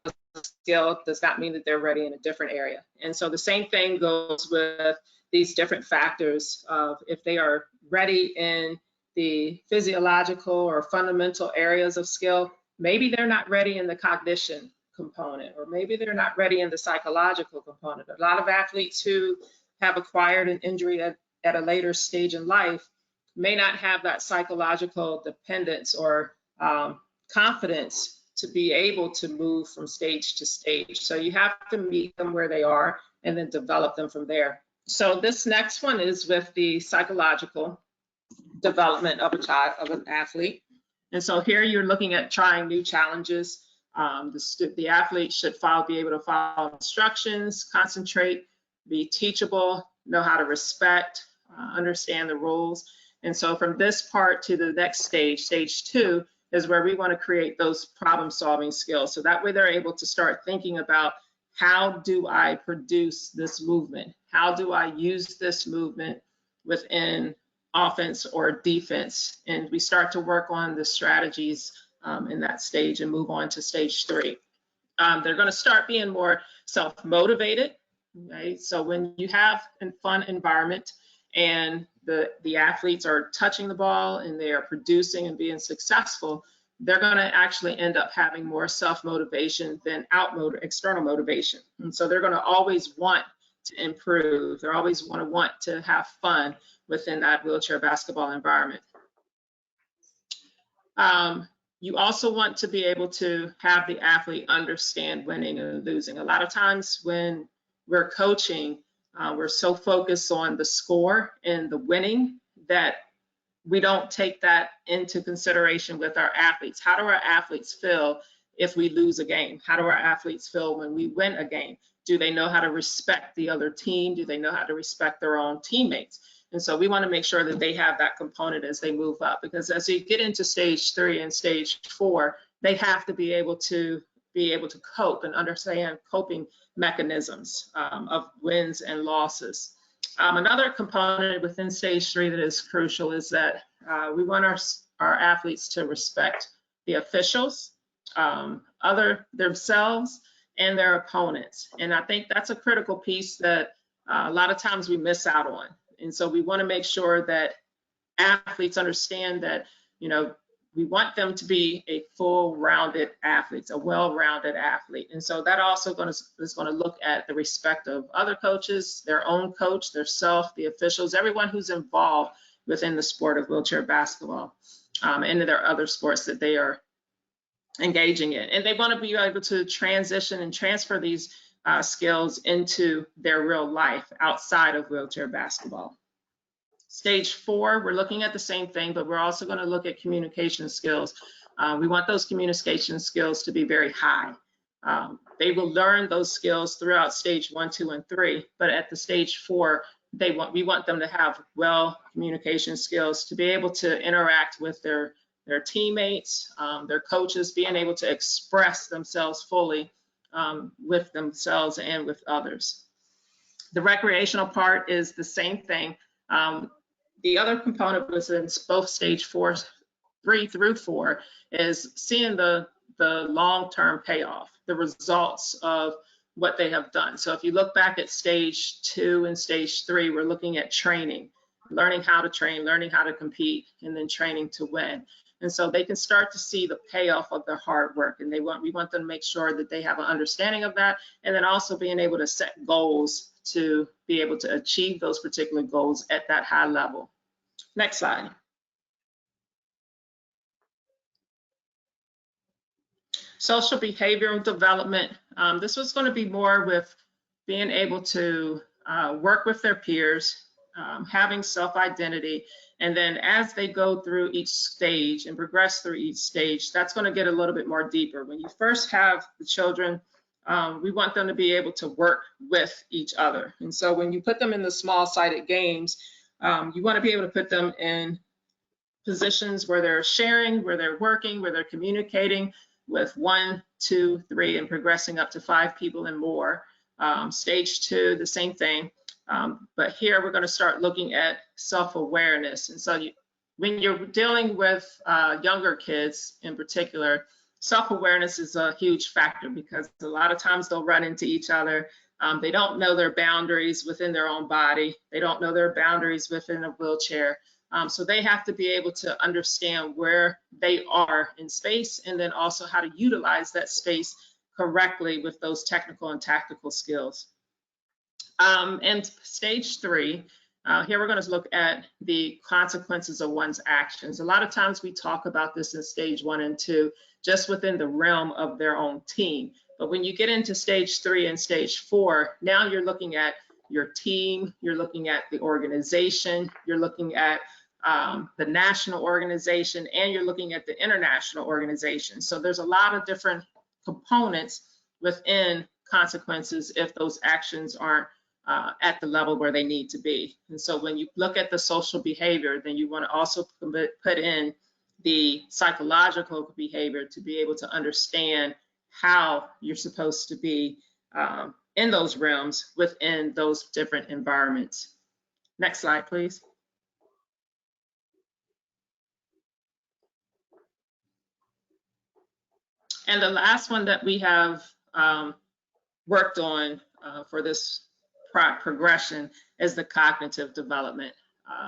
of skill does not mean that they're ready in a different area. And so the same thing goes with these different factors of if they are ready in the physiological or fundamental areas of skill, maybe they're not ready in the cognition component, or maybe they're not ready in the psychological component. A lot of athletes who have acquired an injury at a later stage in life may not have that psychological dependence or confidence to be able to move from stage to stage. So you have to meet them where they are and then develop them from there. So this next one is with the psychological development of a child, of an athlete. And so here you're looking at trying new challenges. The athlete should be able to follow instructions, concentrate, be teachable, know how to respect, understand the rules. And so from this part to the next stage, stage 2, is where we want to create those problem-solving skills. So that way they're able to start thinking about, how do I produce this movement? How do I use this movement within offense or defense? And we start to work on the strategies in that stage and move on to stage 3. They're going to start being more self-motivated, right? So when you have a fun environment and the athletes are touching the ball and they are producing and being successful, they're going to actually end up having more self-motivation than external motivation. And so they're going to always want to improve. They're always want to have fun within that wheelchair basketball environment. You also want to be able to have the athlete understand winning and losing. A lot of times when we're coaching, we're so focused on the score and the winning that we don't take that into consideration with our athletes. How do our athletes feel if we lose a game? How do our athletes feel when we win a game? Do they know how to respect the other team? Do they know how to respect their own teammates? And so we want to make sure that they have that component as they move up, because as you get into stage 3 and stage 4, they have to be able to cope and understand coping mechanisms of wins and losses. Another component within stage 3 that is crucial is that we want our athletes to respect the officials, themselves, and their opponents. And I think that's a critical piece that a lot of times we miss out on. And so we want to make sure that athletes understand that, we want them to be a full-rounded athlete, a well-rounded athlete. And so that also is going to look at the respect of other coaches, their own coach, their self, the officials, everyone who's involved within the sport of wheelchair basketball and their other sports that they are engaging in. And they want to be able to transition and transfer these skills into their real life outside of wheelchair basketball. Stage 4, we're looking at the same thing, but we're also going to look at communication skills. We want those communication skills to be very high. They will learn those skills throughout stage 1, 2, and 3, but at the stage 4, we want them to have communication skills to be able to interact with their teammates, their coaches, being able to express themselves fully with themselves and with others. The recreational part is the same thing. The other component was in both stage 3 through 4 is seeing the long-term payoff, the results of what they have done. So if you look back at stage 2 and stage 3, we're looking at training, learning how to train, learning how to compete, and then training to win. And so they can start to see the payoff of their hard work, and we want them to make sure that they have an understanding of that, and then also being able to set goals to be able to achieve those particular goals at that high level. Next slide. Social behavioral development. This was going to be more with being able to work with their peers, having self-identity, and then as they go through each stage and progress through each stage, that's going to get a little bit more deeper. When you first have the children, we want them to be able to work with each other. And so when you put them in the small-sided games, you want to be able to put them in positions where they're sharing, where they're working, where they're communicating with 1, 2, 3, and progressing up to 5 people and more. Stage 2, the same thing. But here we're going to start looking at self-awareness. And so when you're dealing with younger kids in particular, self-awareness is a huge factor because a lot of times they'll run into each other. They don't know their boundaries within their own body. They don't know their boundaries within a wheelchair. So they have to be able to understand where they are in space and then also how to utilize that space correctly with those technical and tactical skills. And stage 3, here we're going to look at the consequences of one's actions. A lot of times we talk about this in stage 1 and 2, just within the realm of their own team. But when you get into stage 3 and stage 4, now you're looking at your team, you're looking at the organization, you're looking at the national organization, and you're looking at the international organization. So there's a lot of different components within consequences if those actions aren't at the level where they need to be. And so when you look at the social behavior, then you want to also put in the psychological behavior to be able to understand how you're supposed to be in those realms within those different environments. Next slide, please. And the last one that we have worked on for this progression is the cognitive development.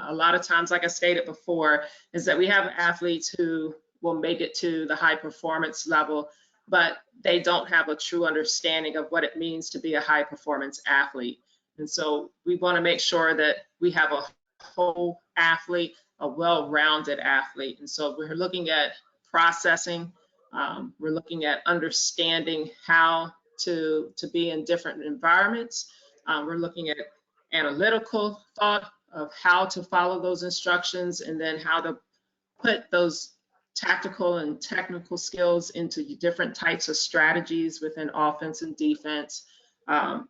A lot of times, like I stated before, is that we have athletes who will make it to the high performance level, but they don't have a true understanding of what it means to be a high performance athlete. And so we want to make sure that we have a whole athlete, a well-rounded athlete. And so we're looking at processing, we're looking at understanding how to be in different environments. We're looking at analytical thought of how to follow those instructions, and then how to put those tactical and technical skills into different types of strategies within offense and defense. And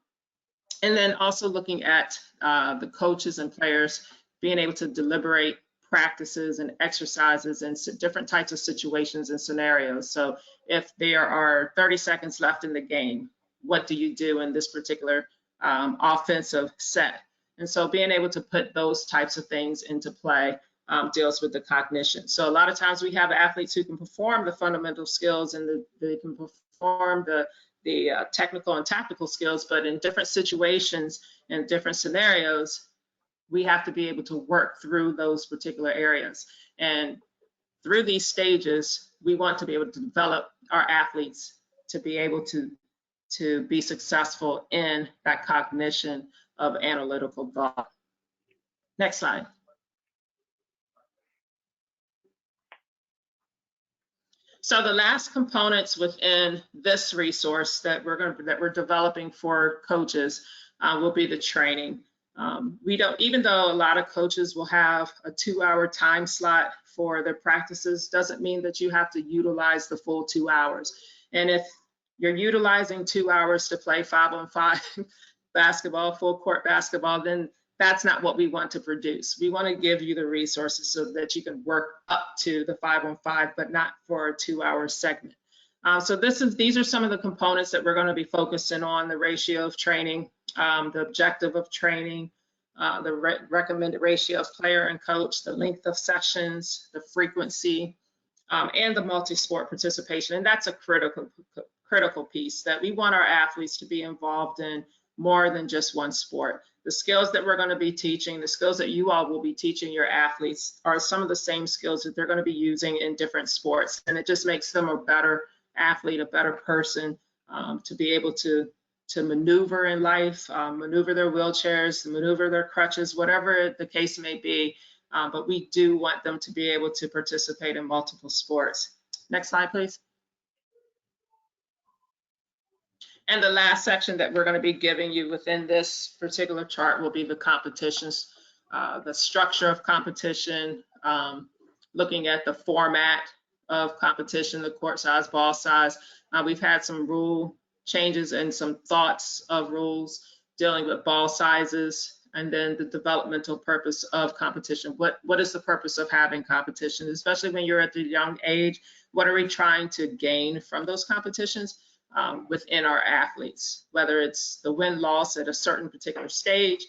then also looking at the coaches and players being able to deliberate practices and exercises and different types of situations and scenarios. So if there are 30 seconds left in the game, what do you do in this particular offensive set? And so being able to put those types of things into play deals with the cognition. So a lot of times we have athletes who can perform the fundamental skills and they can perform the technical and tactical skills, but in different situations and different scenarios, we have to be able to work through those particular areas. And through these stages, we want to be able to develop our athletes to be able to be successful in that cognition of analytical thought. Next slide. So the last components within this resource that we're developing for coaches will be the training. We don't, even though a lot of coaches will have a 2-hour time slot for their practices, doesn't mean that you have to utilize the full 2 hours. And if you're utilizing 2 hours to play 5-on-5 basketball, full court basketball, then that's not what we want to produce. We want to give you the resources so that you can work up to the 5-on-5, but not for a 2-hour segment. So these are some of the components that we're going to be focusing on: the ratio of training, the objective of training, the recommended ratio of player and coach, the length of sessions, the frequency, and the multi-sport participation. And that's a critical piece, that we want our athletes to be involved in more than just one sport. The skills that we're going to be teaching, the skills that you all will be teaching your athletes, are some of the same skills that they're going to be using in different sports. And it just makes them a better athlete, a better person, to be able to maneuver in life, maneuver their wheelchairs, maneuver their crutches, whatever the case may be. But we do want them to be able to participate in multiple sports. Next slide, please. And the last section that we're going to be giving you within this particular chart will be the competitions, the structure of competition, looking at the format of competition, the court size, ball size. We've had some rule changes and some thoughts of rules dealing with ball sizes, and then the developmental purpose of competition. What is the purpose of having competition, especially when you're at the young age? What are we trying to gain from those competitions within our athletes, whether it's the win-loss at a certain particular stage,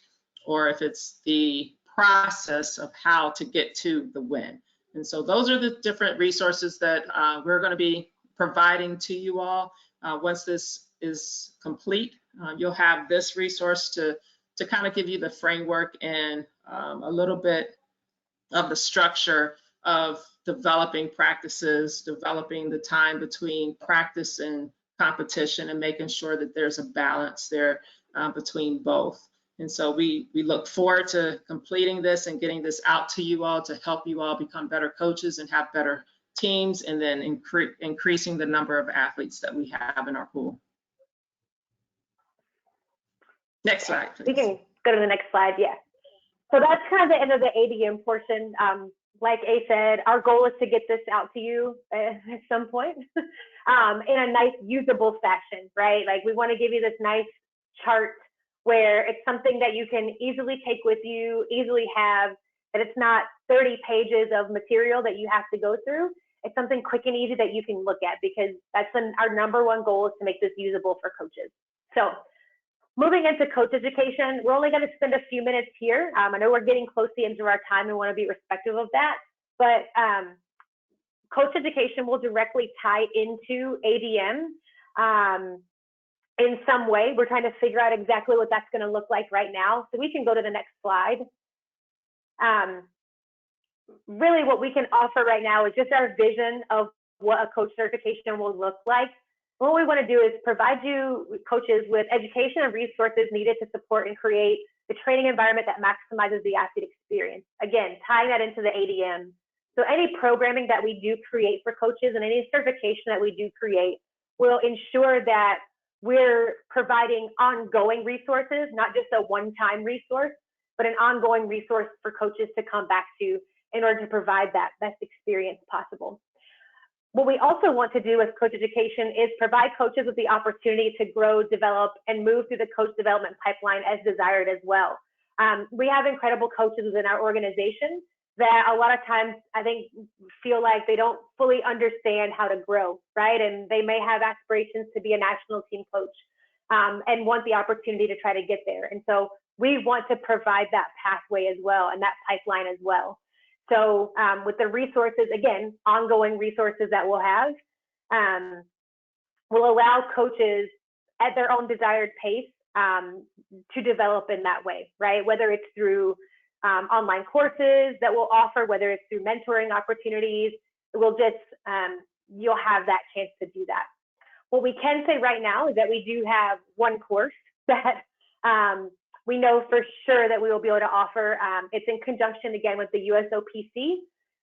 or if it's the process of how to get to the win. And so those are the different resources that we're going to be providing to you all. Once this is complete, you'll have this resource to kind of give you the framework and a little bit of the structure of developing practices, developing the time between practice and competition and making sure that there's a balance there between both. And so we look forward to completing this and getting this out to you all to help you all become better coaches and have better teams, and then increasing the number of athletes that we have in our pool. Next slide, please. We can go to the next slide, yeah. So that's kind of the end of the ADM portion. Like A said, our goal is to get this out to you at some point in a nice, usable fashion, right? Like, we want to give you this nice chart where it's something that you can easily take with you, easily have, that it's not 30 pages of material that you have to go through. It's something quick and easy that you can look at, because that's our #1 goal, is to make this usable for coaches. So moving into coach education, we're only going to spend a few minutes here. I know we're getting close to the end of our time and want to be respectful of that, but coach education will directly tie into ADM in some way. We're trying to figure out exactly what that's going to look like right now. So we can go to the next slide. Really what we can offer right now is just our vision of what a coach certification will look like. What we want to do is provide you coaches with education and resources needed to support and create the training environment that maximizes the athlete experience. Again, tying that into the ADM. So any programming that we do create for coaches and any certification that we do create will ensure that we're providing ongoing resources, not just a one-time resource, but an ongoing resource for coaches to come back to in order to provide that best experience possible. What we also want to do with coach education is provide coaches with the opportunity to grow, develop, and move through the coach development pipeline as desired as well. We have incredible coaches within our organization that a lot of times I think feel like they don't fully understand how to grow, right? And they may have aspirations to be a national team coach and want the opportunity to try to get there. And so we want to provide that pathway as well and that pipeline as well. So with the resources, again, ongoing resources that we'll have, will allow coaches at their own desired pace to develop in that way, right? Whether it's through online courses that we'll offer, whether it's through mentoring opportunities, we'll just, you'll have that chance to do that. What we can say right now is that we do have one course that we know for sure that we will be able to offer. It's in conjunction again with the USOPC,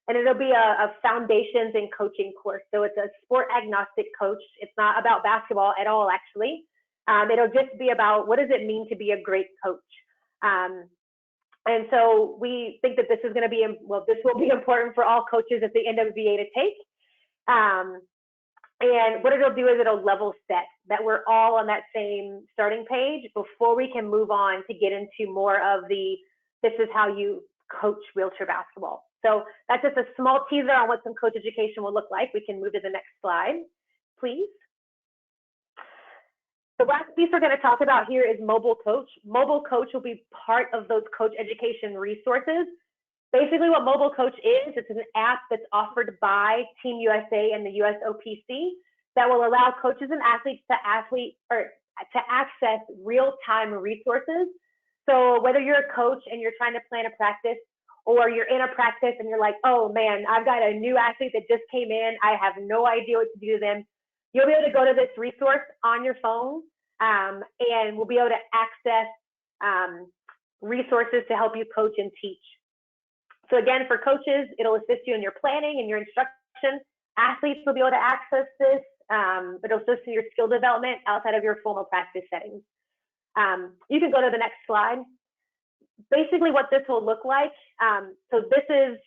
and it'll be a foundations in coaching course. So it's a sport agnostic coach. It's not about basketball at all, actually. It'll just be about what does it mean to be a great coach. And so we think that this is going to be, well, this will be important for all coaches at the NWBA to take. And what it'll do is it'll level set that we're all on that same starting page before we can move on to get into more of the, this is how you coach wheelchair basketball. So that's just a small teaser on what some coach education will look like. We can move to the next slide, please. The last piece we're going to talk about here is Mobile Coach. Mobile Coach will be part of those coach education resources. Basically what Mobile Coach is, it's an app that's offered by Team USA and the USOPC that will allow coaches and athletes to access real-time resources. So whether you're a coach and you're trying to plan a practice, or you're in a practice and you're like, oh man, I've got a new athlete that just came in, I have no idea what to do to them, you'll be able to go to this resource on your phone, and we'll be able to access resources to help you coach and teach. So again, for coaches, it'll assist you in your planning and your instruction. Athletes will be able to access this, but it'll assist in your skill development outside of your formal practice settings. You can go to the next slide. Basically what this will look like, so this is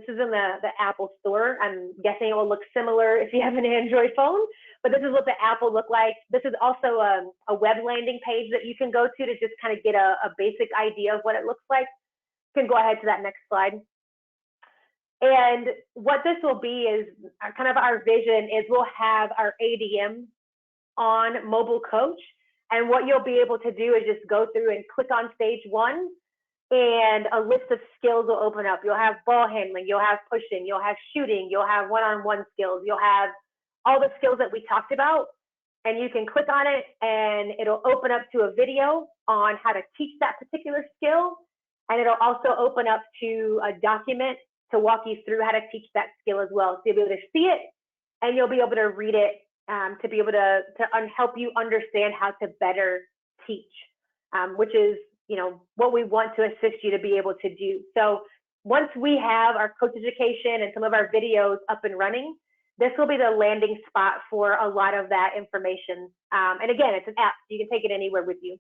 in the Apple Store. I'm guessing it will look similar if you have an Android phone, but this is what the app will look like. This is also a web landing page that you can go to just kind of get a basic idea of what it looks like. You can go ahead to that next slide. And what this will be is kind of our vision is we'll have our ADM on Mobile Coach. And what you'll be able to do is just go through and click on stage 1 and a list of skills will open up. You'll have ball handling, you'll have pushing, you'll have shooting, you'll have one-on-one skills, you'll have all the skills that we talked about. And you can click on it and it'll open up to a video on how to teach that particular skill. And it'll also open up to a document to walk you through how to teach that skill as well. So you'll be able to see it and you'll be able to read it to be able to help you understand how to better teach, which is, what we want to assist you to be able to do. So once we have our coach education and some of our videos up and running, this will be the landing spot for a lot of that information. And again, it's an app, so you can take it anywhere with you.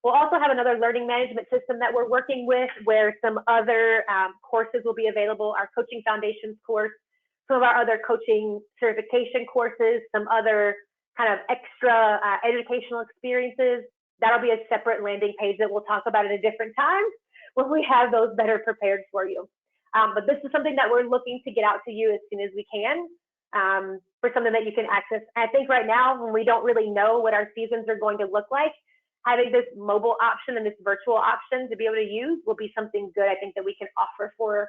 We'll also have another learning management system that we're working with, where some other courses will be available, our Coaching Foundations course, some of our other coaching certification courses, some other kind of extra educational experiences. That'll be a separate landing page that we'll talk about at a different time when we have those better prepared for you. But this is something that we're looking to get out to you as soon as we can, for something that you can access. I think right now, when we don't really know what our seasons are going to look like, having this mobile option and this virtual option to be able to use will be something good, I think, that we can offer for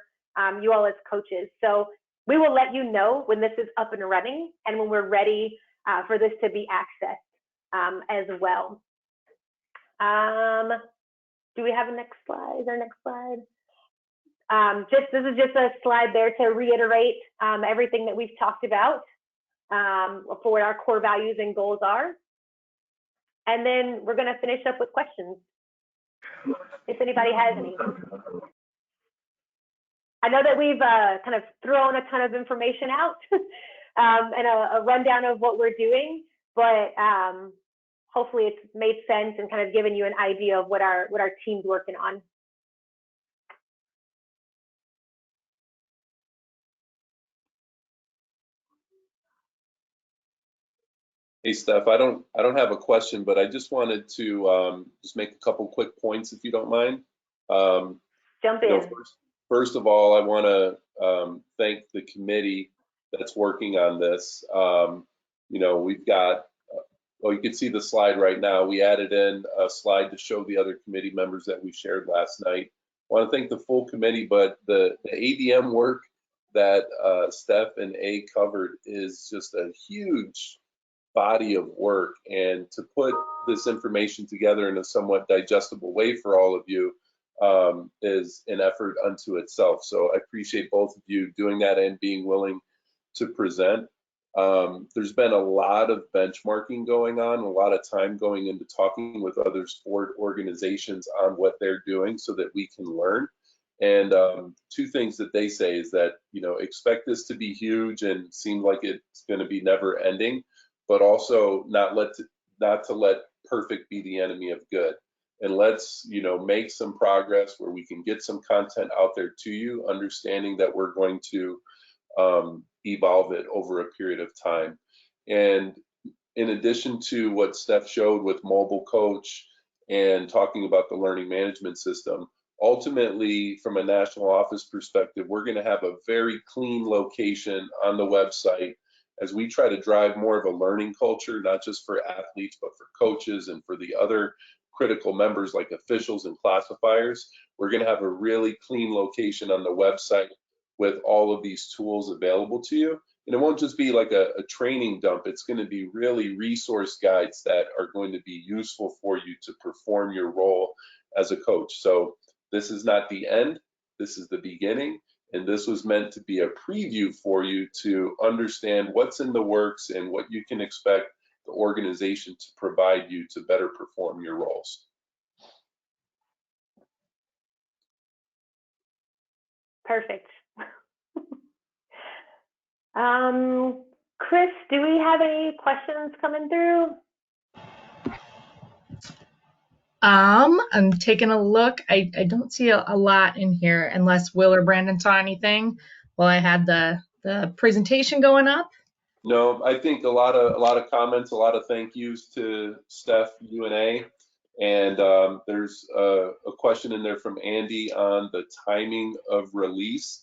you all as coaches. So we will let you know when this is up and running and when we're ready for this to be accessed as well. Do we have a next slide? Is there a next slide? This is just a slide there to reiterate everything that we've talked about for what our core values and goals are. And then we're going to finish up with questions, if anybody has any. I know that we've kind of thrown a ton of information out and a rundown of what we're doing, but hopefully it's made sense and kind of given you an idea of what our team's working on. Hey, Steph, I don't have a question, but I just wanted to just make a couple quick points, if you don't mind. Jump in. First of all, I want to thank the committee that's working on this. We've got, you can see the slide right now. We added in a slide to show the other committee members that we shared last night. I want to thank the full committee, but the ADM work that Steph and A covered is just a huge body of work, and to put this information together in a somewhat digestible way for all of you is an effort unto itself. So I appreciate both of you doing that and being willing to present. There's been a lot of benchmarking going on, a lot of time going into talking with other sport organizations on what they're doing so that we can learn. And two things that they say is that, expect this to be huge and seem like it's going to be never ending, but also not to let perfect be the enemy of good. And let's, make some progress where we can get some content out there to you, understanding that we're going to evolve it over a period of time. And in addition to what Steph showed with Mobile Coach and talking about the learning management system, ultimately, from a national office perspective, we're going to have a very clean location on the website as we try to drive more of a learning culture, not just for athletes, but for coaches and for the other critical members like officials and classifiers. We're going to have a really clean location on the website with all of these tools available to you. And it won't just be like a training dump. It's going to be really resource guides that are going to be useful for you to perform your role as a coach. So this is not the end. This is the beginning. And this was meant to be a preview for you to understand what's in the works and what you can expect the organization to provide you to better perform your roles. Perfect. Chris, do we have any questions coming through? I'm taking a look. I don't see a lot in here unless Will or Brandon saw anything while I had the presentation going up. No, I think a lot of comments, a lot of thank yous to Steph, you and A. And there's a question in there from Andy on the timing of release.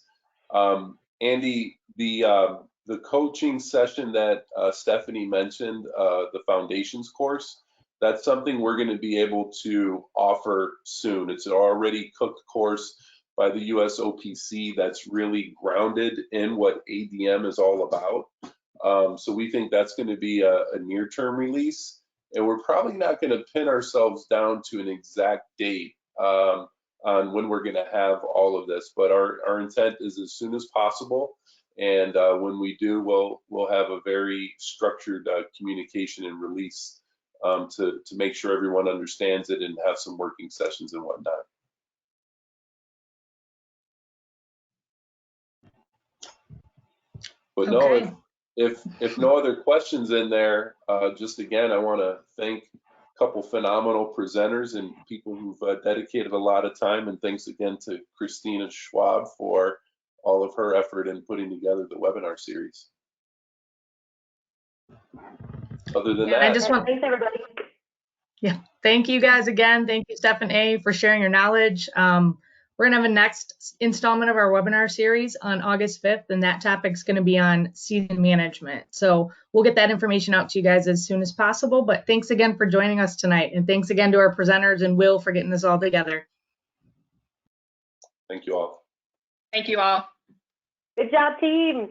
Andy, the coaching session that Stephanie mentioned, the foundations course, that's something we're going to be able to offer soon. It's an already cooked course by the USOPC that's really grounded in what ADM is all about. So we think that's going to be a near-term release. And we're probably not going to pin ourselves down to an exact date on when we're going to have all of this. But our intent is as soon as possible. And when we do, we'll have a very structured communication and release to make sure everyone understands it and have some working sessions and whatnot. But Okay. no, if no other questions in there, just again, I want to thank a couple phenomenal presenters and people who've dedicated a lot of time, and thanks again to Christina Schwab for all of her effort in putting together the webinar series. Other than that, I just want, Thanks, everybody. yeah, thank you guys again. Thank you, Stephanie, for sharing your knowledge. We're going to have a next installment of our webinar series on August 5th, and that topic's going to be on season management. So we'll get that information out to you guys as soon as possible. But thanks again for joining us tonight. And thanks again to our presenters and Will for getting this all together. thank you all. Thank you all. Good job, team.